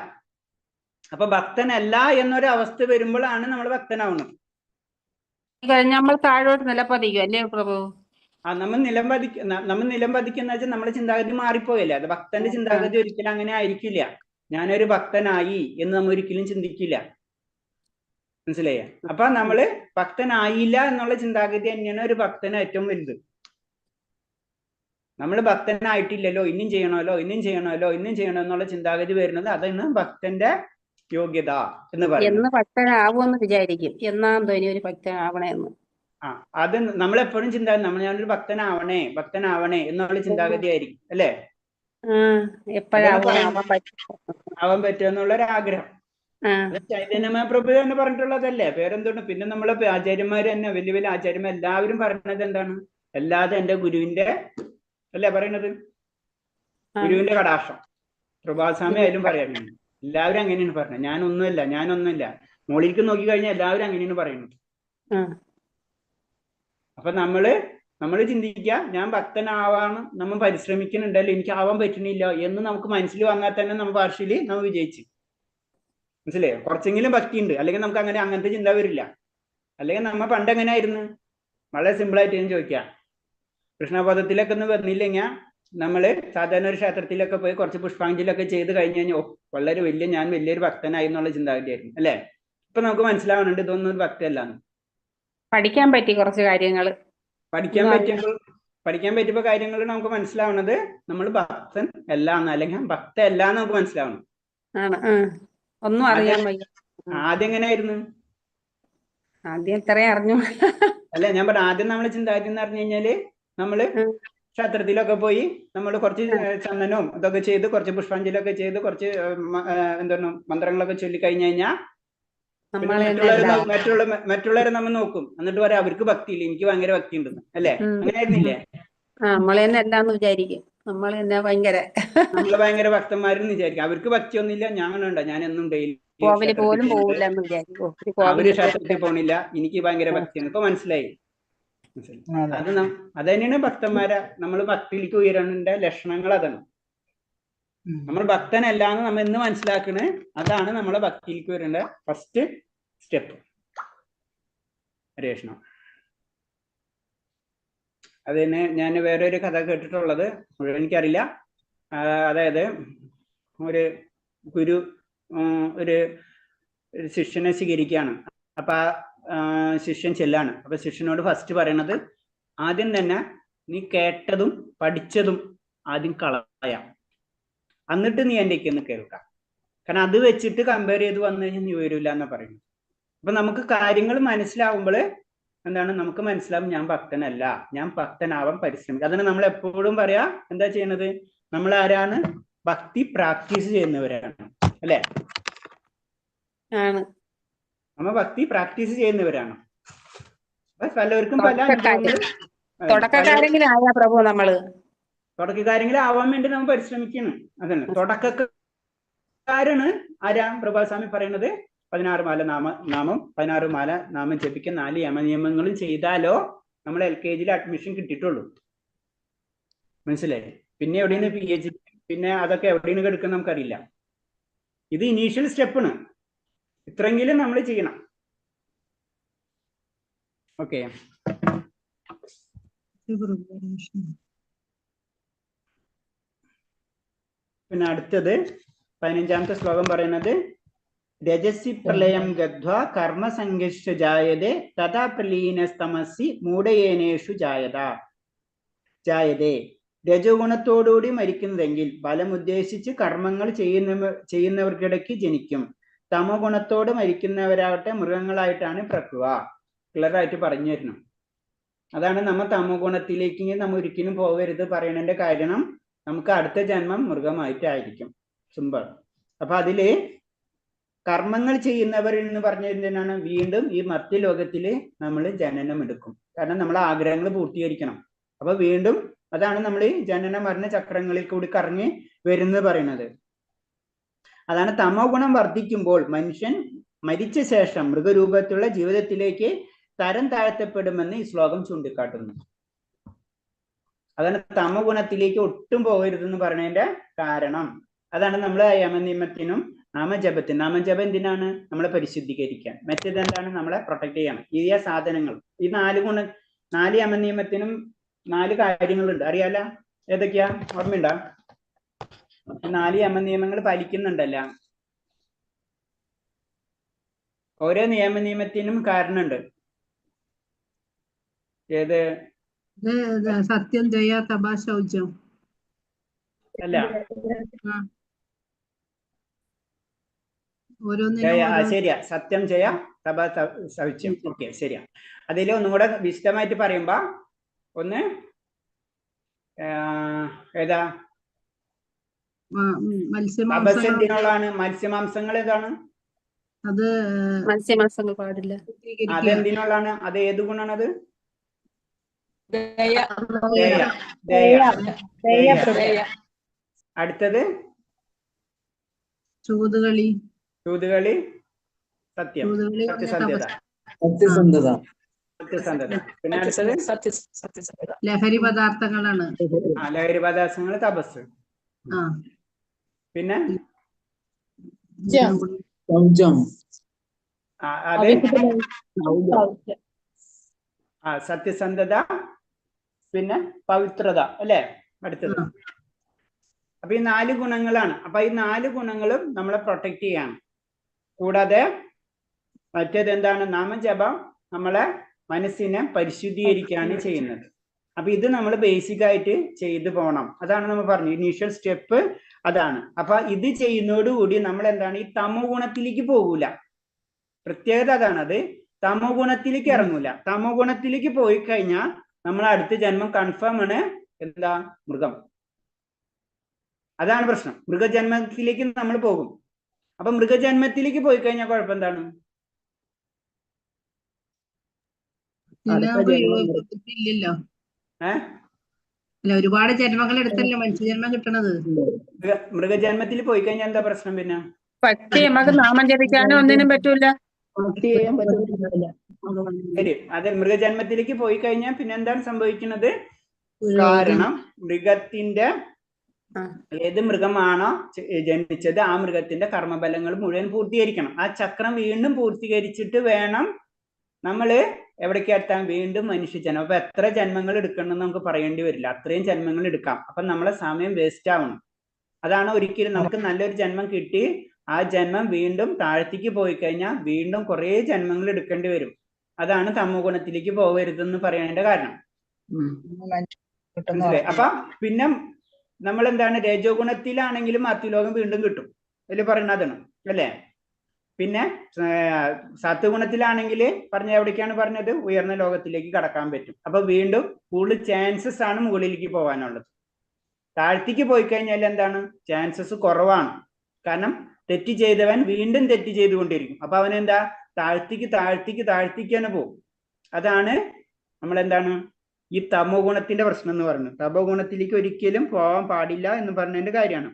അപ്പൊ ഭക്തനല്ല എന്നൊരു അവസ്ഥ വരുമ്പോഴാണ് നമ്മൾ ഭക്തനാവുന്നത്. നമ്മൾ താഴോട്ട് നിലപ്പതിക്കും അല്ലേ പ്രഭു? നമ്മൾ നിലം പതിക്കുന്ന വെച്ചാൽ നമ്മളെ ചിന്താഗതി മാറിപ്പോയല്ലേ. അത് ഭക്തന്റെ ചിന്താഗതി ഒരിക്കലും അങ്ങനെ ആയിരിക്കില്ല. ഞാനൊരു ഭക്തനായി എന്ന് നമ്മൾ ഒരിക്കലും ചിന്തിക്കില്ല. മനസ്സിലായ? അപ്പൊ നമ്മള് ഭക്തനായില്ല എന്നുള്ള ചിന്താഗതി തന്നെയാണ് ഒരു ഭക്തന് ഏറ്റവും വലുത്. നമ്മൾ ഭക്തനായിട്ടില്ലല്ലോ, ഇനിയും ചെയ്യണമല്ലോ, ഇനിയും ചെയ്യണമല്ലോ, ഇനിയും ചെയ്യണോ എന്നുള്ള ചിന്താഗതി വരുന്നത് അതാണ് ഭക്തന്റെ യോഗ്യത എന്ന് പറയുന്നത്. എന്ന് ഭക്തനാവുമെന്ന് വിചാരിക്കും, എന്നാ തോന്നി ഒരു ഭക്തനാവണേന്ന്. അത് നമ്മളെപ്പോഴും ഞാനൊരു ഭക്തനാവണേ എന്നുള്ള ചിന്താഗതി ആയിരിക്കും അല്ലേ? ആവാൻ പറ്റുമെന്നുള്ളൊരു ആഗ്രഹം. ചൈതന്യ പ്രഭു തന്നെ പറഞ്ഞിട്ടുള്ളതല്ലേ? പേരെന്തുകൊണ്ട്? പിന്നെ നമ്മളെ ആചാര്യന്മാര് തന്നെ, വലിയ വലിയ ആചാര്യന്മാർ എല്ലാവരും പറയുന്നത് എന്താണ്? അല്ലാതെ എന്റെ ഗുരുവിന്റെ അല്ലേ പറയണത്? ഗുരുവിന്റെ കടാക്ഷം. പ്രഭാസ്വാമി ആയാലും പറയാൻ എല്ലാവരും അങ്ങനെയാണ് പറഞ്ഞത്. ഞാനൊന്നുമില്ല. മോളിലേക്ക് നോക്കി കഴിഞ്ഞാൽ എല്ലാവരും അങ്ങനെയാണ് പറയുന്നത്. അപ്പൊ നമ്മള് ചിന്തിക്കുക, ഞാൻ ഭക്തനാവാണ്, നമ്മൾ പരിശ്രമിക്കുന്നുണ്ടല്ലോ, എനിക്ക് ആവാൻ പറ്റുന്നില്ല എന്ന് നമുക്ക് മനസ്സിൽ വന്നാൽ തന്നെ നമ്മൾ പാർഷ്യലി നമ്മൾ വിജയിച്ചു. മനസ്സിലായോ? കുറച്ചെങ്കിലും ഭക്തി ഉണ്ട്, അല്ലെങ്കിൽ നമുക്ക് അങ്ങനത്തെ ചിന്ത വരില്ല. അല്ലെങ്കിൽ നമ്മ പണ്ട് എങ്ങനെയായിരുന്നു? വളരെ സിമ്പിൾ ആയിട്ട് ഞാൻ ചോദിക്കാം. കൃഷ്ണപദത്തിലൊക്കെ ഒന്നും വരുന്നില്ലെങ്കിൽ നമ്മള് സാധാരണ ഒരു ക്ഷേത്രത്തിലൊക്കെ പോയി കുറച്ച് പുഷ്പാഞ്ജലിയൊക്കെ ചെയ്ത് കഴിഞ്ഞ് കഴിഞ്ഞാൽ വളരെ ഞാൻ വലിയൊരു ഭക്തനായി എന്നുള്ള ചിന്താഗതിയായിരുന്നു അല്ലെ? ഇപ്പൊ നമുക്ക് മനസ്സിലാവുന്നുണ്ട് ഇതൊന്നും ഒരു ഭക്തയല്ലാന്ന്. പഠിക്കാൻ പറ്റി കുറച്ച് കാര്യങ്ങൾ. പഠിക്കാൻ പറ്റിയപ്പോ കാര്യങ്ങൾ നമുക്ക് മനസ്സിലാവുന്നത് നമ്മൾ ഭക്തൻ അല്ലാന്ന്, അല്ലെങ്കിൽ ഭക്ത അല്ലാന്ന് നമുക്ക് മനസ്സിലാവണം. ഒന്നും അറിയാൻ വയ്യ. ആദ്യം എങ്ങനെയായിരുന്നു? ആദ്യം ഇത്രയും അറിഞ്ഞു അല്ല, ഞാൻ പറഞ്ഞ ആദ്യം നമ്മളെ ചിന്താഗതി എന്ന് പറഞ്ഞു കഴിഞ്ഞാല് നമ്മള് ക്ഷേത്രത്തിലൊക്കെ പോയി നമ്മൾ കുറച്ച് ചന്ദനവും ഇതൊക്കെ ചെയ്ത് കുറച്ച് പുഷ്പാഞ്ജലിയൊക്കെ ചെയ്ത് കുറച്ച് എന്താണ് മന്ത്രങ്ങളൊക്കെ ചൊല്ലി കഴിഞ്ഞു കഴിഞ്ഞാൽ മറ്റുള്ളവരെ നമ്മൾ നോക്കും, എന്നിട്ട് പറയാം അവർക്ക് ഭക്തിയില്ല, എനിക്ക് ഭയങ്കര ഭക്തി ഉണ്ടെന്ന് അല്ലേ? അങ്ങനെ ആയിരുന്നില്ലേ? നമ്മളെ തന്നെ എല്ലാന്ന് വിചാരിക്കും, നമ്മള് തന്നെ നമ്മള് ഭയങ്കര ഭക്തന്മാരെന്ന് വിചാരിക്കും. അവർക്ക് ഭക്തിയൊന്നുമില്ല, ഞാൻ എന്നും ഡെയിലി കോവില് പോലും പോകില്ല എന്ന് വിചാരിക്കും. അവര് ക്ഷേത്രത്തിൽ പോണില്ല, എനിക്ക് ഭയങ്കര ഭക്തിയാണ്. ഇപ്പൊ മനസ്സിലായി. അത് തന്നെയാണ് ഭക്തന്മാരെ നമ്മൾ ഭക്തിയിലേക്ക് ഉയരണന്റെ ലക്ഷണങ്ങൾ. അതാണ് നമ്മൾ ഭക്തനല്ലാന്ന് നമ്മൾ എന്ന് മനസ്സിലാക്കണേ. അതാണ് നമ്മളെ ഭക്തിയിലേക്ക് വരേണ്ട ഫസ്റ്റ് സ്റ്റെപ്പ്. ഹരേകൃഷ്ണ. അത് തന്നെ ഞാൻ വേറെ ഒരു കഥ കേട്ടിട്ടുള്ളത്, മുഴുവൻ എനിക്കറിയില്ല. അതായത് ഒരു ഗുരു ഒരു ശിഷ്യനെ സ്വീകരിക്കുകയാണ്. അപ്പൊ ശിഷ്യൻ ചെല്ലാണ്. അപ്പൊ ശിഷ്യനോട് ഫസ്റ്റ് പറയണത്, ആദ്യം തന്നെ നീ കേട്ടതും പഠിച്ചതും ആദ്യം കളയാം, എന്നിട്ട് നീ എൻ്റെ ഒന്ന് കേൾക്കാം. കാരണം അത് വെച്ചിട്ട് കമ്പയർ ചെയ്ത് വന്നു കഴിഞ്ഞാൽ നീ വരില്ല എന്നാ പറയുന്നത്. അപ്പൊ നമുക്ക് കാര്യങ്ങൾ മനസ്സിലാവുമ്പോൾ എന്താണ് നമുക്ക് മനസ്സിലാവും ഞാൻ ഭക്തനല്ല, ഞാൻ ഭക്തനാവാൻ പരിശ്രമിക്കും. അതിന് നമ്മൾ എപ്പോഴും പറയാ എന്താ ചെയ്യണത്? നമ്മൾ ആരാണ്? ഭക്തി പ്രാക്ടീസ് ചെയ്യുന്നവരാണ് അല്ലെ? നമ്മ ഭക്തി പ്രാക്ടീസ് ചെയ്യുന്നവരാണ്. പലവർക്കും പല തുടക്കക്കാരെങ്കിലും ആവാൻ വേണ്ടി നമ്മൾ പരിശ്രമിക്കണം. അതന്നെ തുടക്കക്കാരാണ് ആരാ? പ്രഭാസ്വാമി പറയുന്നത് 16 മാല നാമം 16 മാല നാമം ജപിക്കാൻ 4 യമനിയമങ്ങളും ചെയ്താലോ നമ്മൾ LKG അഡ്മിഷൻ കിട്ടിയിട്ടുള്ളൂ. മനസ്സിലായി? പിന്നെ എവിടെയാണ് PhD, പിന്നെ അതൊക്കെ എവിടെയാണ് എടുക്കുന്നത് നമുക്കറിയില്ല. ഇത് ഇനീഷ്യൽ സ്റ്റെപ്പാണ്. ഇത്രയെങ്കിലും നമ്മൾ ചെയ്യണം. ഓക്കെ. പിന്നെ അടുത്തത് 15ാമത്തെ ശ്ലോകം പറയുന്നത്, രജസി പ്രളയം ഗദ്ധ്വ കർമ്മസംഘർഷ ജായതേ തഥാ പ്രലീനസ്തമസി മൂഢയേനേഷു ജായതേ. രജോഗുണത്തോടുകൂടി മരിക്കുന്നതെങ്കിൽ ബലം ഉദ്ദേശിച്ച് കർമ്മങ്ങൾ ചെയ്യുന്നവർക്കിടയ്ക്ക് ജനിക്കും. തമോ ഗുണത്തോട് മരിക്കുന്നവരാകട്ടെ മൃഗങ്ങളായിട്ടാണ് പിറക്കുക. ക്ലിയറായിട്ട് പറഞ്ഞു തരണം. അതാണ് നമ്മ തമോ ഗുണത്തിലേക്ക് നമ്മൾ ഒരിക്കലും പോകരുത് പറയണതിന്റെ കാരണം നമുക്ക് അടുത്ത ജന്മം മൃഗമായിട്ടായിരിക്കും. സിമ്പിൾ. അപ്പൊ അതില് കർമ്മങ്ങൾ ചെയ്യുന്നവർ എന്ന് പറഞ്ഞതിനാണ് വീണ്ടും ഈ മർത്യലോകത്തില് നമ്മൾ ജനനം എടുക്കും. കാരണം നമ്മളെ ആഗ്രഹങ്ങൾ പൂർത്തീകരിക്കണം. അപ്പൊ വീണ്ടും അതാണ് നമ്മൾ ഈ ജനന മരണ ചക്രങ്ങളിൽ കൂടി കറങ്ങി വരുന്നത് പറയുന്നത്. അതാണ് തമോ ഗുണം വർദ്ധിക്കുമ്പോൾ മനുഷ്യൻ മരിച്ച ശേഷം മൃഗരൂപത്തിലുള്ള ജീവിതത്തിലേക്ക് തരം താഴ്ത്തപ്പെടുമെന്ന് ഈ ശ്ലോകം ചൂണ്ടിക്കാട്ടുന്നു. അതാണ് തമോ ഗുണത്തിലേക്ക് ഒട്ടും പോകരുതെന്ന് പറയുന്നതിന്റെ കാരണം. അതാണ് നമ്മൾ യമനിയമത്തിനും നാമജപത്തിനും. നാമജപം എന്തിനാണ്? നമ്മളെ പരിശുദ്ധീകരിക്കാൻ. മറ്റേത് എന്താണ്? നമ്മളെ പ്രൊട്ടക്ട് ചെയ്യണം. ഈ സാധനങ്ങൾ ഈ 4 യമനിയമത്തിനും 4 കാര്യങ്ങളുണ്ട്. അറിയാല? ഏതൊക്കെയാ? ഓർമ്മയുണ്ടോ? 4 യമനിയമങ്ങൾ പാലിക്കുന്നുണ്ടല്ല. ഓരോ നിയമത്തിനും കാരണമുണ്ട്. ഏത്? സത്യം, ജയ, തപ, ശൗചം. അല്ല, ഓരോന്നിനും ശരിയാ. സത്യം, ജയ, തപ, ശൗച്യം. ഓക്കെ, ശരിയാ. അതിൽ ഒന്നും കൂടെ വിശദമായിട്ട് പറയുമ്പോ ഒന്ന് ഏതാ? തപസ് എന്തിനുള്ളതാണ്? മത്സ്യമാംസങ്ങൾ ഏതാണ്? അത് മത്സ്യമാംസങ്ങൾ പാടില്ല. അതെന്തിനുള്ളതാണ്? അത് ഏത് ഗുണാണ്? അത് ദയ. അടുത്തത് ചൂതുകളി. സത്യം, സത്യസന്ധത. പിന്നെ അടുത്തത് ലഹരി പദാർത്ഥങ്ങളാണ്. ലഹരി പദാർത്ഥങ്ങൾ തപസ്. പിന്നെ സത്യസന്ധത, പിന്നെ പവിത്രത അല്ലേ അടുത്തത്. അപ്പൊ ഈ 4 ഗുണങ്ങളാണ്. അപ്പൊ ഈ 4 ഗുണങ്ങളും നമ്മളെ പ്രൊട്ടക്ട് ചെയ്യാണ്. കൂടാതെ മറ്റേത് എന്താണ്? നാമജപം നമ്മളെ മനസ്സിനെ പരിശുദ്ധീകരിക്കുകയാണ് ചെയ്യുന്നത്. അപ്പൊ ഇത് നമ്മൾ ബേസിക് ആയിട്ട് ചെയ്തു പോകണം. അതാണ് നമ്മൾ പറഞ്ഞു ഇനീഷ്യൽ സ്റ്റെപ്പ് അതാണ്. അപ്പൊ ഇത് ചെയ്യുന്നതോടുകൂടി നമ്മൾ എന്താണ്? ഈ തമോ ഗുണത്തിലേക്ക് പോകൂല. പ്രത്യേകത അതാണ്. അത് തമോ ഗുണത്തിലേക്ക് ഇറങ്ങൂല. തമോ ഗുണത്തിലേക്ക് പോയി കഴിഞ്ഞാൽ നമ്മൾ അടുത്ത ജന്മം കൺഫേം ആണ്. എന്താ? മൃഗം. അതാണ് പ്രശ്നം. മൃഗജന്മത്തിലേക്ക് നമ്മൾ പോകും. അപ്പൊ മൃഗജന്മത്തിലേക്ക് പോയി കഴിഞ്ഞാൽ കുഴപ്പം എന്താണ്? ഇല്ലല്ലോ. അല്ല, ഒരുപാട് ജന്മങ്ങൾ എടുത്തല്ലേ മനുഷ്യജന്മം കിട്ടണത്. മൃഗജന്മത്തിൽ പോയി കഴിഞ്ഞാൽ എന്താ പ്രശ്നം? പിന്നെ പക്ഷേ നമുക്ക് നാമം ജപിക്കാനോ ഒന്നിനും പറ്റൂല. ശരി. അത് മൃഗജന്മത്തിലേക്ക് പോയി കഴിഞ്ഞാൽ പിന്നെ എന്താണ് സംഭവിക്കുന്നത്? കാരണം മൃഗത്തിന്റെ ഏത് മൃഗമാണോ ജനിച്ചത് ആ മൃഗത്തിന്റെ കർമ്മഫലങ്ങൾ മുഴുവൻ പൂർത്തീകരിക്കണം. ആ ചക്രം വീണ്ടും പൂർത്തീകരിച്ചിട്ട് വേണം നമ്മള് എവിടേക്ക് എത്താൻ? വീണ്ടും മനുഷ്യജന്മം. അപ്പൊ എത്ര ജന്മങ്ങൾ എടുക്കണം എന്ന് നമുക്ക് പറയേണ്ടി വരില്ല. അത്രയും ജന്മങ്ങൾ എടുക്കാം. അപ്പൊ നമ്മളെ സമയം വേസ്റ്റ് ആവണം. അതാണ് ഒരിക്കലും നമുക്ക് നല്ലൊരു ജന്മം കിട്ടി ആ ജന്മം വീണ്ടും താഴത്തേക്ക് പോയി കഴിഞ്ഞാൽ വീണ്ടും കുറെ ജന്മങ്ങൾ എടുക്കേണ്ടി വരും. അതാണ് തമോ ഗുണത്തിലേക്ക് പോകരുതെന്ന് പറയാനുള്ള കാരണം. അപ്പൊ പിന്നെ നമ്മൾ എന്താണ്? രജോ ഗുണത്തിലാണെങ്കിലും മർത്യലോകം വീണ്ടും കിട്ടും. അതിൽ പറയുന്നതാണ് അല്ലേ? പിന്നെ സത്വഗുണത്തിലാണെങ്കിൽ പറഞ്ഞ എവിടേക്കാണ് പറഞ്ഞത്? ഉയർന്ന ലോകത്തിലേക്ക് കടക്കാൻ പറ്റും. അപ്പൊ വീണ്ടും കൂടുതൽ ചാൻസസ് ആണ് മുകളിലേക്ക് പോകാനുള്ളത്. താഴ്ത്തിക്ക് പോയി കഴിഞ്ഞാൽ എന്താണ്? ചാൻസസ് കുറവാണ്. കാരണം തെറ്റ് ചെയ്തവൻ വീണ്ടും തെറ്റ് ചെയ്തുകൊണ്ടിരിക്കും. അപ്പൊ അവനെന്താ? താഴ്ത്തിക്ക് തന്നെ പോകും. അതാണ് നമ്മളെന്താണ് ഈ തമോ ഗുണത്തിന്റെ പ്രശ്നം എന്ന് പറയുന്നത്. തമോ ഗുണത്തിലേക്ക് ഒരിക്കലും പോകാൻ പാടില്ല എന്ന് പറഞ്ഞതിന്റെ കാര്യമാണ്.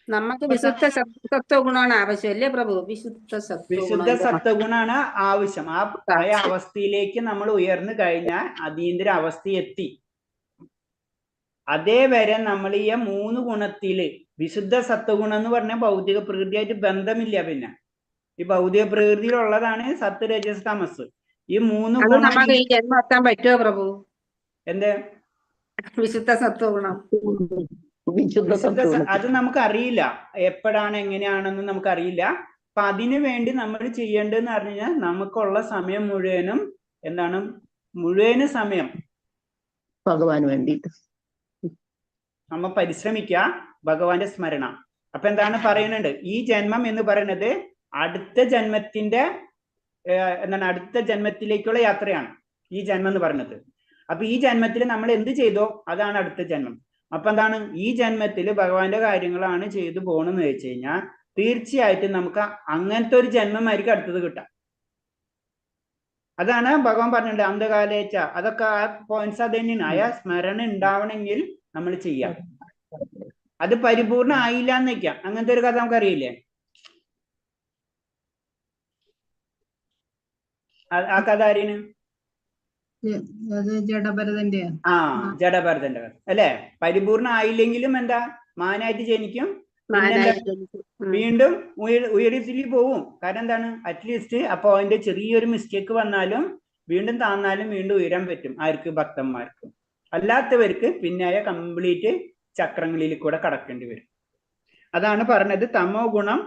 നമുക്ക് വിശുദ്ധ സത്വഗുണമാണ് ആവശ്യം അല്ലേ പ്രഭു? വിശുദ്ധ സത്വഗുണാണ് ആവശ്യം. ആ അവസ്ഥയിലേക്ക് നമ്മൾ ഉയർന്നു കഴിഞ്ഞാൽ അതീന്ദ്ര അവസ്ഥ എത്തി. അതേവരെ നമ്മൾ ഈ 3 ഗുണത്തില് വിശുദ്ധ സത്വഗുണം എന്ന് പറഞ്ഞാൽ ഭൗതിക പ്രകൃതിയായിട്ട് ബന്ധമില്ല. പിന്നെ ഈ ഭൗതിക പ്രകൃതിയിലുള്ളതാണ് സത്ത്, രജസ്, തമസ്. ഈ 3 ഗുണം നമുക്ക് ഈ ജന്മം എത്താൻ പറ്റുമോ പ്രഭു? എന്ത്? വിശുദ്ധ സത്വഗുണം. അത് നമുക്ക് അറിയില്ല. എപ്പോഴാണ് എങ്ങനെയാണെന്ന് നമുക്ക് അറിയില്ല. അപ്പൊ അതിനു വേണ്ടി നമ്മൾ ചെയ്യേണ്ടതെന്ന് പറഞ്ഞു കഴിഞ്ഞാൽ നമുക്കുള്ള സമയം മുഴുവനും എന്താണ്? മുഴുവനും സമയം ഭഗവാന് വേണ്ടിയിട്ട് നമ്മ പരിശ്രമിക്കുക. ഭഗവാന്റെ സ്മരണ. അപ്പൊ എന്താണ് പറയുന്നുണ്ട്? ഈ ജന്മം എന്ന് പറയുന്നത് അടുത്ത ജന്മത്തിന്റെ എന്താണ് അടുത്ത ജന്മത്തിലേക്കുള്ള യാത്രയാണ് ഈ ജന്മം എന്ന് പറയുന്നത്. അപ്പൊ ഈ ജന്മത്തിൽ നമ്മൾ എന്ത് ചെയ്തോ അതാണ് അടുത്ത ജന്മം. അപ്പൊ എന്താണ് ഈ ജന്മത്തിൽ ഭഗവാന്റെ കാര്യങ്ങളാണ് ചെയ്തു പോകണമെന്ന് വെച്ച് കഴിഞ്ഞാൽ തീർച്ചയായിട്ടും നമുക്ക് അങ്ങനത്തെ ഒരു ജന്മമായിരിക്കും അടുത്തത് കിട്ടാം. അതാണ് ഭഗവാൻ പറഞ്ഞിട്ടുണ്ട് അന്ധകാലേച്ച, അതൊക്കെ ആ പോയിന്റ്സ് അത് തന്നെയാണ്. ആ സ്മരണ ഉണ്ടാവണമെങ്കിൽ നമ്മൾ ചെയ്യാം. അത് പരിപൂർണ ആയില്ല എന്ന് വെക്കാം. അങ്ങനത്തെ ഒരു കഥ നമുക്കറിയില്ലേ? ആ കഥ ആരെയാണ്? ജഡഭരതന്റെ ജഡഭരതന്റെ കഥ അല്ലെ. പരിപൂർണ ആയില്ലെങ്കിലും എന്താ മാനായിട്ട് ജനിക്കും, വീണ്ടും ഉയരത്തിൽ പോവും. കാരണം എന്താണ് അറ്റ്ലീസ്റ്റ് അപ്പൊ അതിന്റെ ചെറിയൊരു മിസ്റ്റേക്ക് വന്നാലും വീണ്ടും താന്നാലും വീണ്ടും ഉയരാൻ പറ്റും. ആർക്ക്? ഭക്തന്മാർക്ക്. അല്ലാത്തവർക്ക് പിന്നെ കംപ്ലീറ്റ് ചക്രങ്ങളിൽ കൂടെ കടക്കേണ്ടി വരും. അതാണ് പറഞ്ഞത് തമോ ഗുണം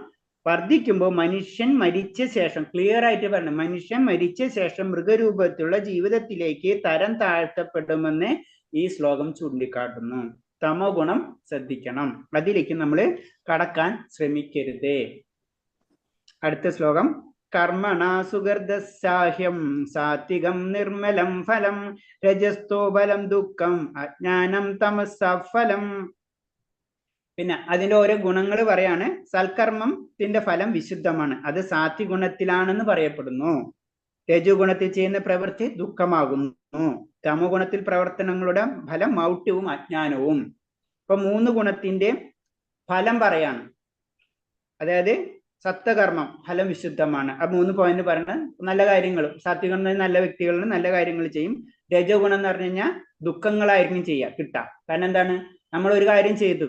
വർദ്ധിക്കുമ്പോൾ മനുഷ്യൻ മരിച്ച ശേഷം, ക്ലിയർ ആയിട്ട് പറഞ്ഞു, മനുഷ്യൻ മരിച്ച ശേഷം മൃഗരൂപത്തിലുള്ള ജീവിതത്തിലേക്ക് തരം താഴ്ത്തപ്പെടുമെന്ന് ഈ ശ്ലോകം ചൂണ്ടിക്കാട്ടുന്നു. തമോ ഗുണം ശ്രദ്ധിക്കണം, അതിലേക്ക് നമ്മൾ കടക്കാൻ ശ്രമിക്കരുത്. അടുത്ത ശ്ലോകം കർമ്മണ സുഗർദസാഹ്യം സാത്വികം നിർമ്മലം ഫലം രജസ്തോ ബലം ദുഃഖം അജ്ഞാനം തമസഫലം. പിന്നെ അതിന്റെ ഓരോ ഗുണങ്ങൾ പറയാണ്. സൽക്കർമ്മത്തിന്റെ ഫലം വിശുദ്ധമാണ്, അത് സാത്വിക ഗുണത്തിലാണെന്ന് പറയപ്പെടുന്നു. രജോ ഗുണത്തിൽ ചെയ്യുന്ന പ്രവൃത്തി ദുഃഖമാകുന്നു. തമോ ഗുണത്തിൽ പ്രവർത്തനങ്ങളുടെ ഫലം മൗഢ്യവും അജ്ഞാനവും. ഇപ്പൊ 3 ഗുണത്തിന്റെ ഫലം പറയാണ്. അതായത് സത്വകർമ്മം ഫലം വിശുദ്ധമാണ്. ആ 3 പോയിന്റ് പറയുന്നത് നല്ല കാര്യങ്ങൾ. സാത്വിക ഗുണം നല്ല വ്യക്തികളിൽ നല്ല കാര്യങ്ങൾ ചെയ്യും. രജോ ഗുണം എന്ന് പറഞ്ഞു കഴിഞ്ഞാൽ ദുഃഖങ്ങളായിരിക്കും ചെയ്യുക, കിട്ടാം. കാരണം എന്താണ്, നമ്മൾ ഒരു കാര്യം ചെയ്തു,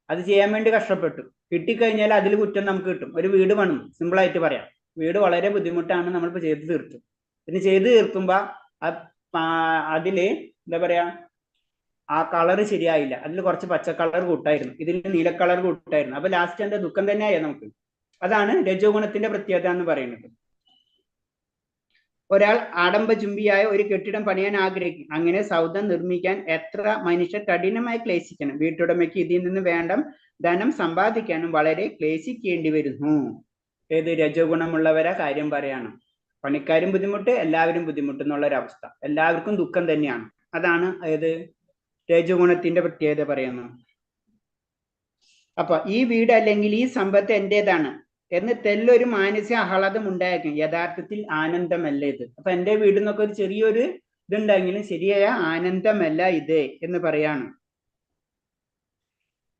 അത് ചെയ്യാൻ വേണ്ടി കഷ്ടപ്പെട്ടു, കിട്ടിക്കഴിഞ്ഞാൽ അതിൽ കുറ്റം നമുക്ക് കിട്ടും. ഒരു വീട് പണിതു, സിമ്പിൾ ആയിട്ട് പറയാം, വീട് വളരെ ബുദ്ധിമുട്ടാണ്, നമ്മളിപ്പോൾ ചെയ്ത് തീർത്തു. പിന്നെ ചെയ്ത് തീർക്കുമ്പോ അതില് എന്താ പറയാ, ആ കളറ് ശരിയായില്ല, അതിൽ കുറച്ച് പച്ച കളർ കൂട്ടായിരുന്നു, ഇതിൽ നീല കളർ കൂട്ടായിരുന്നു. അപ്പൊ ലാസ്റ്റ് എന്താ, ദുഃഖം തന്നെയായി നമുക്ക്. അതാണ് രജോ ഗുണത്തിന്റെ പ്രത്യേകത എന്ന് പറയുന്നത്. ഒരാൾ ആഡംബചുംബിയായ ഒരു കെട്ടിടം പണിയാൻ ആഗ്രഹിക്കും. അങ്ങനെ സൗധം നിർമ്മിക്കാൻ എത്ര മനുഷ്യർ കഠിനമായി ക്ലേശിക്കണം. വീട്ടുടമയ്ക്ക് ഇതിൽ നിന്ന് വേണ്ട ധനം സമ്പാദിക്കാനും വളരെ ക്ലേശിക്കേണ്ടി വരുന്നു. ഏത് രജോ ഗുണമുള്ളവരെ കാര്യം പറയാണ്. പണിക്കാരും ബുദ്ധിമുട്ട്, എല്ലാവരും ബുദ്ധിമുട്ട് എന്നുള്ളൊരവസ്ഥ, എല്ലാവർക്കും ദുഃഖം തന്നെയാണ്. അതാണ് ഏത് രജോ ഗുണത്തിന്റെ പ്രത്യേകത പറയുന്നത്. അപ്പൊ ഈ വീട് അല്ലെങ്കിൽ ഈ സമ്പത്ത് എന്റേതാണ് എന്ന് തെല്ലൊരു മാനസിക ആഹ്ലാദം ഉണ്ടായിരിക്കും. യഥാർത്ഥത്തിൽ ആനന്ദമല്ല ഇത്. അപ്പൊ എന്റെ വീടിന്നൊക്കെ ഒരു ചെറിയൊരു ഇതുണ്ടെങ്കിലും ശരിയായ ആനന്ദമല്ല ഇത് എന്ന് പറയാണ്.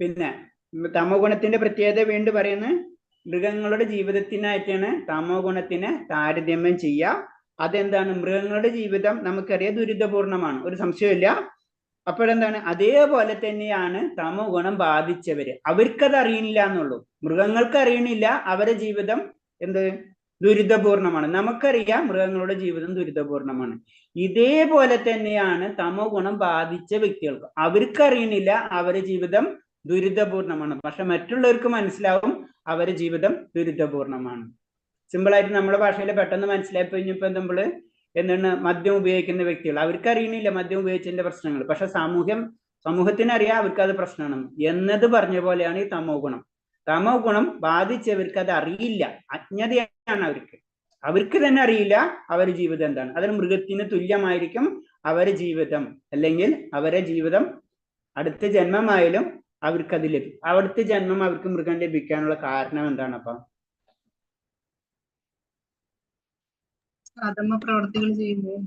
പിന്നെ തമോ ഗുണത്തിന്റെ പ്രത്യേകത വീണ്ടും പറയുന്നത്, മൃഗങ്ങളുടെ ജീവിതത്തിനായിട്ടാണ് തമോ ഗുണത്തിനെ താരതമ്യം ചെയ്യുക. അതെന്താണ്, മൃഗങ്ങളുടെ ജീവിതം നമുക്കറിയാം ദുരിതപൂർണമാണ്, ഒരു സംശയമില്ല. അപ്പോഴെന്താണ്, അതേപോലെ തന്നെയാണ് തമോ ഗുണം ബാധിച്ചവര്, അവർക്കത് അറിയണില്ല എന്നുള്ളൂ. മൃഗങ്ങൾക്ക് അറിയണില്ല അവരുടെ ജീവിതം എന്ത് ദുരിതപൂർണമാണ്. നമുക്കറിയാം മൃഗങ്ങളുടെ ജീവിതം ദുരിതപൂർണമാണ്. ഇതേപോലെ തന്നെയാണ് തമോ ഗുണം ബാധിച്ച വ്യക്തികൾക്ക്, അവർക്കറിയണില്ല അവരുടെ ജീവിതം ദുരിതപൂർണമാണ്. പക്ഷെ മറ്റുള്ളവർക്ക് മനസ്സിലാവും അവരുടെ ജീവിതം ദുരിതപൂർണമാണ്. സിമ്പിളായിട്ട് നമ്മുടെ ഭാഷയിൽ പെട്ടെന്ന് മനസ്സിലായി കഴിഞ്ഞപ്പോ നമ്മള് എന്താണ്, മദ്യം ഉപയോഗിക്കുന്ന വ്യക്തികൾ, അവർക്ക് അറിയണില്ല മദ്യം ഉപയോഗിച്ചതിന്റെ പ്രശ്നങ്ങൾ, പക്ഷെ സമൂഹത്തിനറിയാം അവർക്ക് അത് പ്രശ്നമാണ് എന്നത് പറഞ്ഞ പോലെയാണ് ഈ തമോ ഗുണം. തമോ ഗുണം ബാധിച്ചവർക്ക് അത് അറിയില്ല, അജ്ഞതയാണ് അവർക്ക് തന്നെ അറിയില്ല അവരുടെ ജീവിതം എന്താണ്. അതിന് മൃഗത്തിന് തുല്യമായിരിക്കും അവരുടെ ജീവിതം, അല്ലെങ്കിൽ അവരുടെ ജീവിതം അടുത്ത ജന്മമായാലും അവർക്കത് ലഭിക്കും. അവിടുത്തെ ജന്മം അവർക്ക് മൃഗം ലഭിക്കാനുള്ള കാരണം എന്താണ്? അപ്പൊ അധമ പ്രവർത്തികൾ ചെയ്യുമ്പോൾ,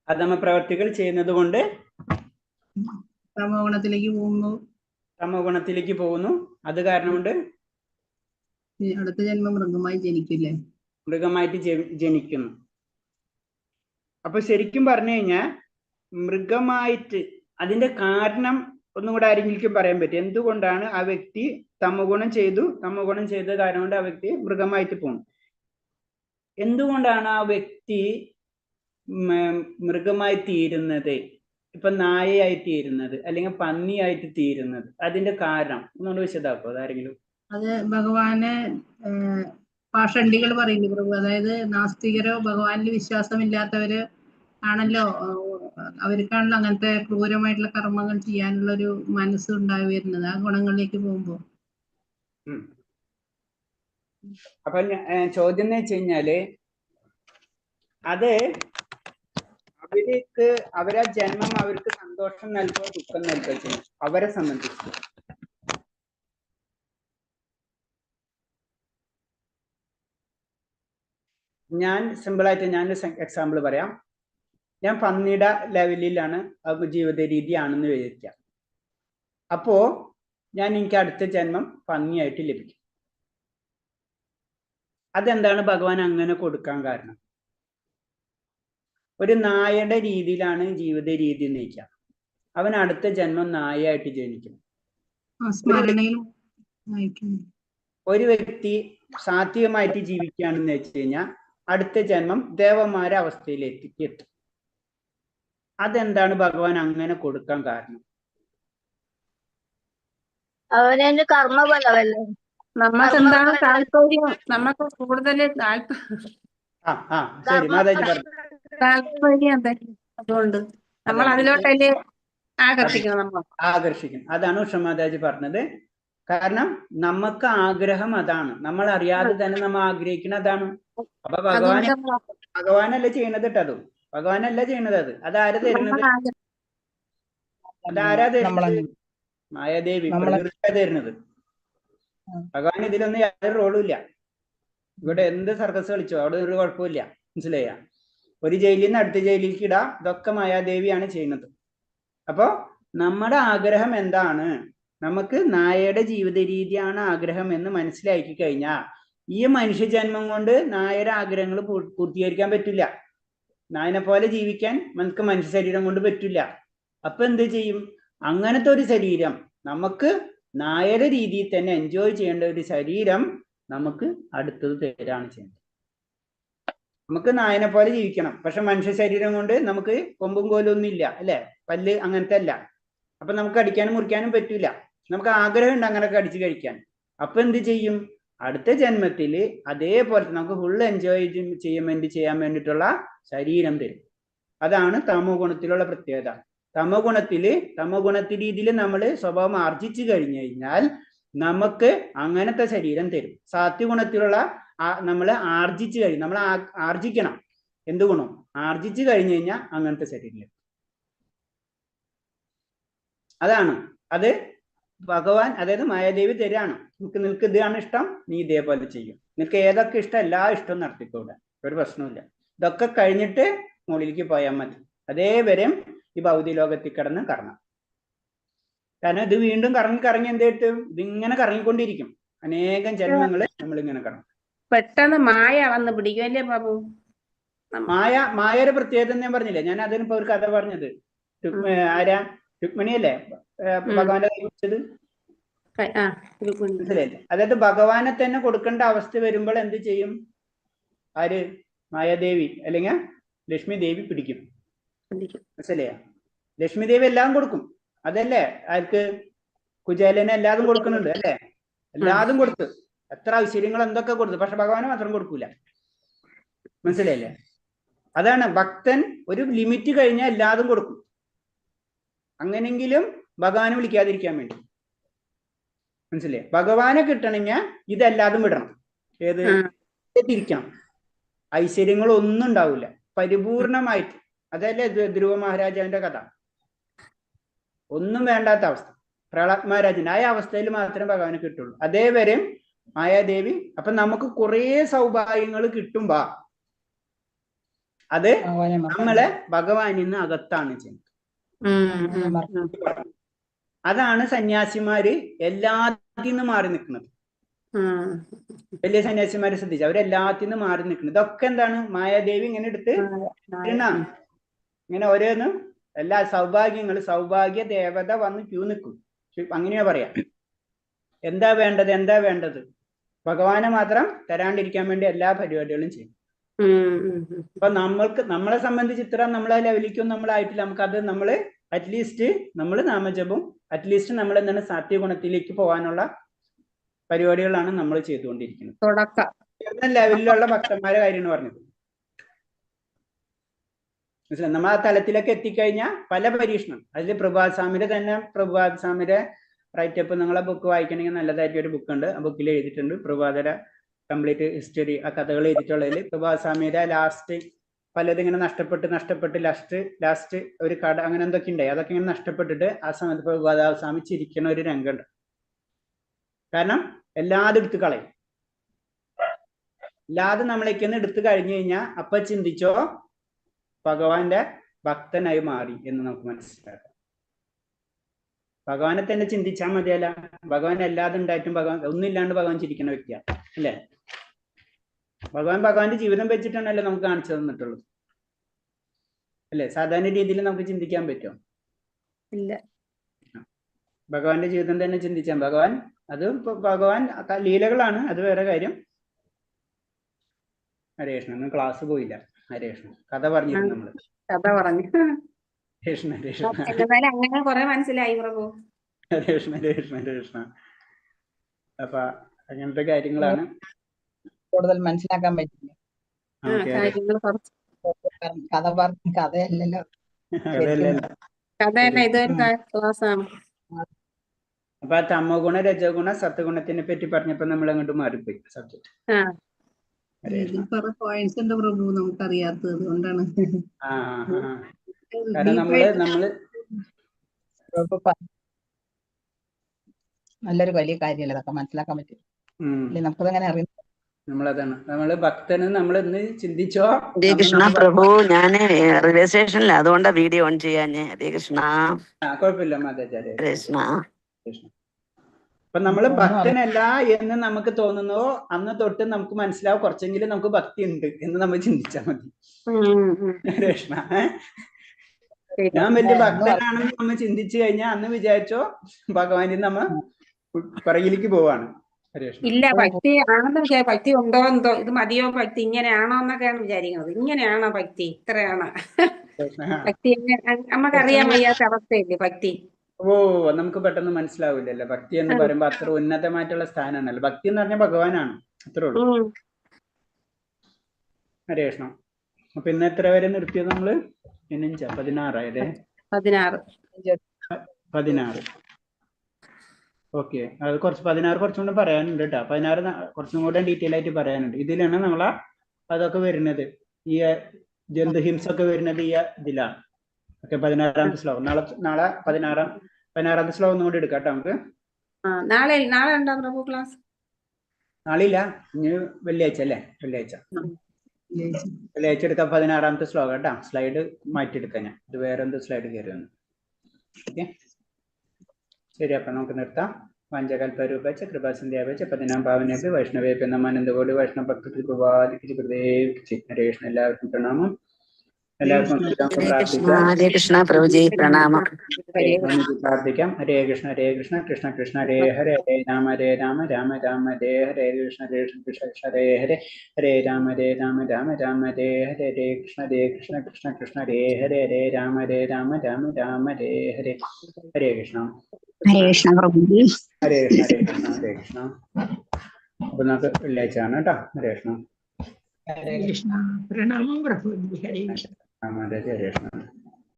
അധമ പ്രവർത്തികൾ ചെയ്യുന്നത് കൊണ്ട് തമോ ഗുണത്തിലേക്ക് പോകുന്നു. അത് കാരണം കൊണ്ട് അടുത്ത ജന്മം മൃഗമായി ജനിക്കില്ലേ, മൃഗമായിട്ട് ജനിക്കുന്നു. അപ്പൊ ശരിക്കും പറഞ്ഞു കഴിഞ്ഞാൽ മൃഗമായിട്ട് അതിന്റെ കാരണം ഒന്നും കൂടെ ആരെങ്കിലും പറയാൻ പറ്റും? എന്തുകൊണ്ടാണ് ആ വ്യക്തി തമോ ഗുണം ചെയ്ത കാരണം കൊണ്ട് ആ വ്യക്തി മൃഗമായിട്ട് പോകുന്നു? എന്തുകൊണ്ടാണ് ആ വ്യക്തി മൃഗമായി തീരുന്നത്, ഇപ്പൊ നായയായി തീരുന്നത്, അല്ലെങ്കിൽ പന്നിയായിട്ട് തീരുന്നത്? അതിന്റെ കാരണം ഒന്നുകൊണ്ട് വിശദമാക്കോ അതാരെങ്കിലും? അത് ഭഗവാന് പാഷണ്ഡികൾ പറയുന്നു പ്രഭു. അതായത് നാസ്തികരോ ഭഗവാനിൽ വിശ്വാസമില്ലാത്തവര് ആണല്ലോ, അവർക്കാണല്ലോ അങ്ങനത്തെ ക്രൂരമായിട്ടുള്ള കർമ്മങ്ങൾ ചെയ്യാനുള്ള ഒരു മനസ്സ് ഉണ്ടായി വരുന്നത് ആ ഗുണങ്ങളിലേക്ക് പോകുമ്പോ. അപ്പൊ ചോദ്യം എന്ന് വെച്ച് കഴിഞ്ഞാല് അത് അവർക്ക് അവരാ ജന്മം അവർക്ക് സന്തോഷം നൽകുക ദുഃഖം നൽകുക ചെയ്യും അവരെ സംബന്ധിച്ച്. ഞാൻ സിമ്പിളായിട്ട് ഞാനൊരു എക്സാമ്പിൾ പറയാം. ഞാൻ പന്നിയുടെ ലെവലിലാണ് ജീവിത രീതിയാണെന്ന് വിചാരിക്കാം. അപ്പോ എനിക്ക് അടുത്ത ജന്മം പന്നിയായിട്ട് ലഭിക്കും. അതെന്താണ് ഭഗവാൻ അങ്ങനെ കൊടുക്കാൻ കാരണം? ഒരു നായയുടെ രീതിയിലാണ് ജീവിത രീതി നയിക്കുക. അവൻ അടുത്ത ജന്മം നായയായിട്ട് ജനിക്കും. ഒരു വ്യക്തി സാത്വികമായിട്ട് ജീവിക്കുകയാണെന്ന് വെച്ച് കഴിഞ്ഞാൽ അടുത്ത ജന്മം ദേവന്മാരെ അവസ്ഥയിലേക്ക് എത്തും. അതെന്താണ് ഭഗവാൻ അങ്ങനെ കൊടുക്കാൻ കാരണം? അവനെ കർമ്മഫലമല്ലേ. നമുക്ക് എന്താണ് താല്പര്യം? നമുക്ക് കൂടുതൽ ശരി മാതാജി പറഞ്ഞു. താല്പര്യം അതുകൊണ്ട് നമ്മൾ അതിലോട്ടല്ലേ ആകർഷിക്കും. അതാണ് ഉഷമാതാജി പറഞ്ഞത്. കാരണം നമുക്ക് ആഗ്രഹം അതാണ്, നമ്മൾ അറിയാതെ തന്നെ നമ്മൾ ആഗ്രഹിക്കുന്ന അതാണ്. അപ്പൊ ഭഗവാനല്ല ചെയ്യണത് കേട്ടോ. ഭഗവാനല്ല ചെയ്യണത്. അതാരാ തരുന്നത്? അതാരാ തരുന്നത്? മായാദേവി തരുന്നത്. ഭഗവാൻ ഇതിലൊന്നും യാതൊരു റോളും ഇല്ല. ഇവിടെ എന്ത് സർക്കസ് കളിച്ചോ അവിടെ ഒരു കുഴപ്പമില്ല. മനസ്സിലായ? ഒരു ജയിലിൽ നിന്ന് അടുത്ത ജയിലിലേക്ക് ഇടാ, ഇതൊക്കെ മായാദേവിയാണ് ചെയ്യുന്നത്. അപ്പോ നമ്മുടെ ആഗ്രഹം എന്താണ്? നമുക്ക് നായയുടെ ജീവിത രീതിയാണ് ആഗ്രഹം എന്ന് മനസ്സിലാക്കി കഴിഞ്ഞാൽ ഈ മനുഷ്യജന്മം കൊണ്ട് നായയുടെ ആഗ്രഹങ്ങൾ പൂർത്തീകരിക്കാൻ പറ്റില്ല. നായനെ പോലെ ജീവിക്കാൻ നമുക്ക് മനുഷ്യ ശരീരം കൊണ്ട് പറ്റില്ല. അപ്പൊ എന്ത് ചെയ്യും? അങ്ങനത്തെ ഒരു ശരീരം നമുക്ക് നായയുടെ രീതിയിൽ തന്നെ എൻജോയ് ചെയ്യേണ്ട ഒരു ശരീരം നമുക്ക് അടുത്തത് തരാണ് ചെയ്യുന്നത്. നമുക്ക് നായനെ പോലെ ജീവിക്കണം, പക്ഷെ മനുഷ്യ ശരീരം കൊണ്ട് നമുക്ക് കൊമ്പും കോലും ഒന്നും ഇല്ല, അല്ലെ? പല്ല് അങ്ങനത്തെ അല്ല. അപ്പൊ നമുക്ക് അടിക്കാനും മുറിക്കാനും പറ്റൂല. നമുക്ക് ആഗ്രഹം ഉണ്ട് അങ്ങനെയൊക്കെ അടിച്ചു കഴിക്കാൻ. അപ്പൊ എന്ത് ചെയ്യും? അടുത്ത ജന്മത്തില് അതേപോലെ നമുക്ക് ഫുൾ എൻജോയ് ചെയ്യാൻ വേണ്ടിയിട്ടുള്ള ശരീരം തരും. അതാണ് തമോ ഗുണത്തിലുള്ള പ്രത്യേകത. തമോ ഗുണത്തി രീതിയിൽ നമ്മൾ സ്വഭാവം ആർജിച്ചു കഴിഞ്ഞു കഴിഞ്ഞാൽ നമുക്ക് അങ്ങനത്തെ ശരീരം തരും. സാത്വികഗുണത്തിലുള്ള നമ്മൾ ആർജിച്ചു കഴിഞ്ഞു, നമ്മൾ ആർജിക്കണം. എന്ത് ഗുണം? ആർജിച്ചു കഴിഞ്ഞു കഴിഞ്ഞാൽ അങ്ങനത്തെ ശരീരം. അതാണ് അത് ഭഗവാൻ, അതായത് മായാദേവി തരാണ്. നിനക്ക് ഇതാണ് ഇഷ്ടം, നീ ഇതേപോലെ ചെയ്യും. നിനക്ക് ഏതൊക്കെ ഇഷ്ടം എല്ലാ ഇഷ്ടവും നടത്തിക്കൂടെ, ഒരു പ്രശ്നമില്ല. ഇതൊക്കെ കഴിഞ്ഞിട്ട് മുകളിലേക്ക് പോയാൽ മതി. അതേവരെയും ഈ ഭൗതിക ലോകത്തിൽ കിടന്ന് കറങ്ങാം. കാരണം ഇത് വീണ്ടും കറങ്ങി എന്ത് കിട്ടും? ഇതിങ്ങനെ കറങ്ങിക്കൊണ്ടിരിക്കും. അനേകം ജന്മങ്ങള് നമ്മളിങ്ങനെ കറങ്ങും. പെട്ടെന്ന് മായ വന്ന് പിടിക്കുമല്ലേ ബാബു? മായയുടെ പ്രത്യേകത ഞാൻ പറഞ്ഞില്ലേ, ഞാൻ അതിനിപ്പോ ഒരു കഥ പറഞ്ഞത്. ആരാ? രുക്മിണിയല്ലേ ഭഗവാന്റെ കൈ പിടിച്ചത്? മനസ്സിലായില്ലേ? അതായത് ഭഗവാനെ തന്നെ കൊടുക്കേണ്ട അവസ്ഥ വരുമ്പോൾ എന്ത് ചെയ്യും? ആര്? മായാദേവി അല്ലെങ്കിൽ ലക്ഷ്മി ദേവി പിടിക്കും. മനസ്സിലായ? ലക്ഷ്മി ദേവി എല്ലാം കൊടുക്കും. അതല്ലേ ആർക്ക്? കുചേലനെ എല്ലാതും കൊടുക്കുന്നുണ്ട്, അല്ലേ? എല്ലാതും കൊടുത്ത് എത്ര ഐശ്വര്യങ്ങൾ എന്തൊക്കെ കൊടുത്തു, പക്ഷെ ഭഗവാന് മാത്രം കൊടുക്കൂല. മനസ്സിലായില്ലേ? അതാണ് ഭക്തൻ ഒരു ലിമിറ്റ് കഴിഞ്ഞാൽ എല്ലാതും കൊടുക്കും. അങ്ങനെങ്കിലും ഭഗവാനെ വിളിക്കാതിരിക്കാൻ വേണ്ടി. മനസ്സിലായി? ഭഗവാനെ കിട്ടണമെങ്കിൽ ഇതെല്ലാതും വിടണം. ഏത്? തിരിക്കണം. ഐശ്വര്യങ്ങളൊന്നും ഉണ്ടാവില്ല പരിപൂർണമായിട്ട്. അതല്ലേ ധ്രുവ മഹാരാജാവിന്റെ കഥ. ഒന്നും വേണ്ടാത്ത അവസ്ഥ. പ്രഹ്ലാദ് മഹാരാജന്റെ ആ അവസ്ഥയിൽ മാത്രമേ ഭഗവാന് കിട്ടുള്ളൂ. അതേവരെ മായാദേവി. അപ്പൊ നമുക്ക് കുറെ സൗഭാഗ്യങ്ങൾ കിട്ടുമ്പോ അത് നമ്മളെ ഭഗവാനിൽ നിന്ന് അകത്താണ് ചെയ്യുന്നത്. അതാണ് സന്യാസിമാര് എല്ലാത്തിൽ നിന്ന് മാറി നിൽക്കുന്നത്. വലിയ സന്യാസിമാരെ ശ്രദ്ധിച്ചു, അവരെല്ലാത്തിൽ നിന്ന് മാറി നിൽക്കുന്നത്. ഇതൊക്കെ എന്താണ്? മായാദേവി ഇങ്ങനെ എടുത്ത് ഇങ്ങനെ ഓരോന്നും എല്ലാ സൗഭാഗ്യ ദേവത വന്ന് ക്യൂ നിൽക്കും. അങ്ങനെയാ പറയാ. എന്താ വേണ്ടത്? ഭഗവാനെ മാത്രം തരാണ്ടിരിക്കാൻ വേണ്ടി എല്ലാ പരിപാടികളും ചെയ്യും. അപ്പൊ നമ്മളെ സംബന്ധിച്ച് ഇത്ര നമ്മളെ ലെവലിക്കും നമ്മളായിട്ടില്ല. നമുക്കത് നമ്മള് അറ്റ്ലീസ്റ്റ് നമ്മൾ നാമജപം, അറ്റ്ലീസ്റ്റ് നമ്മൾ എന്താണ് സാത്വികഗുണത്തിലേക്ക് പോകാനുള്ള പരിപാടികളാണ് നമ്മൾ ചെയ്തുകൊണ്ടിരിക്കുന്നത്. ഉയർന്ന ലെവലിലുള്ള ഭക്തന്മാരെ കാര്യമാണ് പറഞ്ഞത്. മനസ്സിലായി? നമ്മൾ ആ തലത്തിലൊക്കെ എത്തിക്കഴിഞ്ഞാൽ പല പരീക്ഷണം. അതിൽ പ്രഭാത് സ്വാമിയുടെ റൈറ്റപ്പ്, നിങ്ങളെ ബുക്ക് വായിക്കണമെങ്കിൽ നല്ലതായിട്ട് ഒരു ബുക്ക് ഉണ്ട്. ആ ബുക്കിൽ എഴുതിയിട്ടുണ്ട്. പ്രഭാതര കംപ്ലീറ്റ് ഹിസ്റ്ററി ആ കഥകൾ എഴുതിയിട്ടുള്ളതിൽ പ്രഭാസ്വാമിയുടെ ലാസ്റ്റ് പലതും ഇങ്ങനെ നഷ്ടപ്പെട്ട് ലാസ്റ്റ് ഒരു കട അങ്ങനെ എന്തൊക്കെ ഉണ്ടായി, അതൊക്കെ ഇങ്ങനെ നഷ്ടപ്പെട്ടിട്ട് ആ സമയത്ത് പ്രഭാസ്വാമി ചിരിക്കണ ഒരു രംഗമുണ്ട്. കാരണം എല്ലാതും എടുത്ത് കളയും. എല്ലാതും നമ്മളേക്കൊന്ന് എടുത്തു കഴിഞ്ഞു കഴിഞ്ഞാൽ അപ്പൊ ചിന്തിച്ചോ ഭഗവാന്റെ ഭക്തനായി മാറി എന്ന് നമുക്ക് മനസ്സിലാക്കാം. ഭഗവാനെ തന്നെ ചിന്തിച്ചാൽ മതിയല്ല. ഭഗവാൻ എല്ലാതും ഉണ്ടായിട്ടും ഭഗവാൻ ഒന്നില്ലാണ്ട് ഭഗവാൻ ചിരിക്കുന്ന വ്യക്തിയാണ് അല്ലേ? ഭഗവാന്റെ ജീവിതം വെച്ചിട്ടാണല്ലോ നമുക്ക് കാണിച്ചു തന്നിട്ടുള്ളത് അല്ലെ? സാധാരണ രീതിയിൽ നമുക്ക് ചിന്തിക്കാൻ പറ്റുമോ? ഇല്ല. ഭഗവാന്റെ ജീവിതം തന്നെ ചിന്തിച്ചാൽ ഭഗവാൻ ലീലകളാണ്, അത് വേറെ കാര്യം. ഹരേഷ്ണ ഒന്നും ക്ലാസ് പോയില്ല. ഹരേഷ്ണ കഥ പറഞ്ഞിരുന്നു നമ്മള്. കഥ പറഞ്ഞു. അങ്ങനെ കുറെ മനസ്സിലായി പ്രഭു. ഹരേഷ്ണ അപ്പൊ അങ്ങനത്തെ കാര്യങ്ങളാണ് കൂടുതൽ മനസ്സിലാക്കാൻ പറ്റില്ല. കഥയല്ലല്ലോ. കഥയല്ല, ഇതൊരു ക്ലാസ്സാണ്. അപ്പൊ ആ തമോ ഗുണ രജോ ഗുണ സത്വഗുണത്തിനെ പറ്റി പറഞ്ഞപ്പോ നമ്മൾ അങ്ങോട്ട് മാറിപ്പോയി സബ്ജക്ട്. പോയിന്റ്സ് ഉണ്ട് പ്രഭു നമുക്കറിയാത്തത് കൊണ്ടാണ്. കാരണം നമ്മള് നല്ലൊരു വലിയ കാര്യമല്ല അതൊക്കെ മനസ്സിലാക്കാൻ പറ്റും. നമുക്കതങ്ങനെ അറിയാം. നമ്മളതാണ് നമ്മള് ഭക്തന് നമ്മൾ ഇന്ന് ചിന്തിച്ചോ. ഹരേ കൃഷ്ണ പ്രഭു, ഞാന് റെയിൽവേ സ്റ്റേഷനിൽ അതുകൊണ്ടാ വീഡിയോ ഓൺ ചെയ്യാഞ്ഞ്. ഹരേ കൃഷ്ണ. കുഴപ്പമില്ല മാതാചാര്യ. കൃഷ്ണ. അപ്പൊ നമ്മള് ഭക്തനല്ല എന്ന് നമുക്ക് തോന്നുന്നോ അന്ന് തൊട്ട് നമുക്ക് മനസ്സിലാവും കുറച്ചെങ്കിലും നമുക്ക് ഭക്തി ഉണ്ട് എന്ന് നമ്മൾ ചിന്തിച്ചാൽ മതി. കൃഷ്ണ ഞാൻ വലിയ ഭക്തനാണെന്ന് നമ്മൾ ചിന്തിച്ചു കഴിഞ്ഞാൽ അന്ന് വിചാരിച്ചോ ഭഗവാനിൽ നമ്മ പിറകിലേക്ക് പോവാണ്. ഇല്ല, ഭക്തി ആണെന്ന് വിചാരിക്കും. ഭക്തി ഉണ്ടോ എന്തോ, ഇത് മതിയോ ഭക്തി, ഇങ്ങനെയാണോ എന്നൊക്കെയാണ് വിചാരിക്കുന്നത്. ഇങ്ങനെയാണോ ഭക്തി, ഇത്രയാണോ ഭക്തി? നമുക്കറിയാൻ വയ്യാത്ത അവസ്ഥയില്ലേ ഭക്തി. നമുക്ക് പെട്ടെന്ന് മനസ്സിലാവില്ലല്ലോ. ഭക്തി എന്ന് പറയുമ്പോ അത്ര ഉന്നതമായിട്ടുള്ള സ്ഥാനമാണല്ലോ. ഭക്തി എന്ന് പറഞ്ഞാൽ ഭഗവാനാണ്, അത്രേ ഉള്ളൂ. ഹരേ കൃഷ്ണ. അപ്പൊ ഇന്ന് എത്ര വരെ നിർത്തിയത് നമ്മള്? 16 16. ഓക്കെ, അത് 16 കുറച്ചും കൂടെ പറയാനുണ്ട് കേട്ടോ. 16 കുറച്ചും കൂടെ ഡീറ്റെയിൽ ആയിട്ട് പറയാനുണ്ട്. ഇതിലാണ് നമ്മളാ അതൊക്കെ വരുന്നത്. ഈ ജന്തുഹിംസ ഒക്കെ വരുന്നത് ഈ ഇതിലാണ്. ഓക്കെ, 16ാമത്തെ ശ്ലോകം. നാളെ 16ാമത്തെ ശ്ലോകം ഒന്നും കൂടി എടുക്കാം കേട്ടോ നമുക്ക്. നാളെ ഉണ്ടോ പ്രഭു ക്ലാസ്? നാളെയില്ല, ഇനി വെള്ളിയാഴ്ച അല്ലേ? വെള്ളിയാഴ്ച എടുക്കാം. 16ാമത്തെ ശ്ലോകം കേട്ടോ. സ്ലൈഡ് മാറ്റിയെടുക്കാം ഞാൻ. ഇത് വേറെ എന്ത് സ്ലൈഡ് കയറി വന്നു. ഓക്കെ, ശരി. അപ്പൊ നമുക്ക് നിർത്താം. വാഞ്ചകൽപരൂപേച്ച കൃപാസന്ധ്യാപേച്ച പതിനാം പാവനേപി വൈഷ്ണവേപി നമാനന്ദകോടി വൈഷ്ണവ ഭക്തി കൃപാദികൃതേവി. ഹരേ കൃഷ്ണ. എല്ലാവർക്കും പ്രണാമം. എല്ലാവർക്കും ഹരേ കൃഷ്ണ പ്രഭുജി പ്രണാമം. പ്രാർത്ഥിക്കാം. ഹരേ കൃഷ്ണ കൃഷ്ണ കൃഷ്ണ ഹരേ ഹരേ രാമ രാമ രാമ ഹരേ ഹരേ കൃഷ്ണ കൃഷ്ണ ഹരേ ഹരേ ഹരേ രാമ രാമ രാമ ഹരേ ഹരേ കൃഷ്ണ കൃഷ്ണ ഹരേ ഹരേ ഹരേ രാമ രാമ ഹരേ ഹരേ. ഹരേ കൃഷ്ണ. ഹരേ കൃഷ്ണ പ്രഭുജി. ഹരേ കൃഷ്ണ. അപ്പൊ നമുക്ക് വെള്ളിയാഴ്ച ആണ് കേട്ടോ. ഹരേ കൃഷ്ണ. ഹരേ കൃഷ്ണ. പ്രണാമം പ്രഭു. ഹരേ കൃഷ്ണ. ഹരേ കൃഷ്ണ.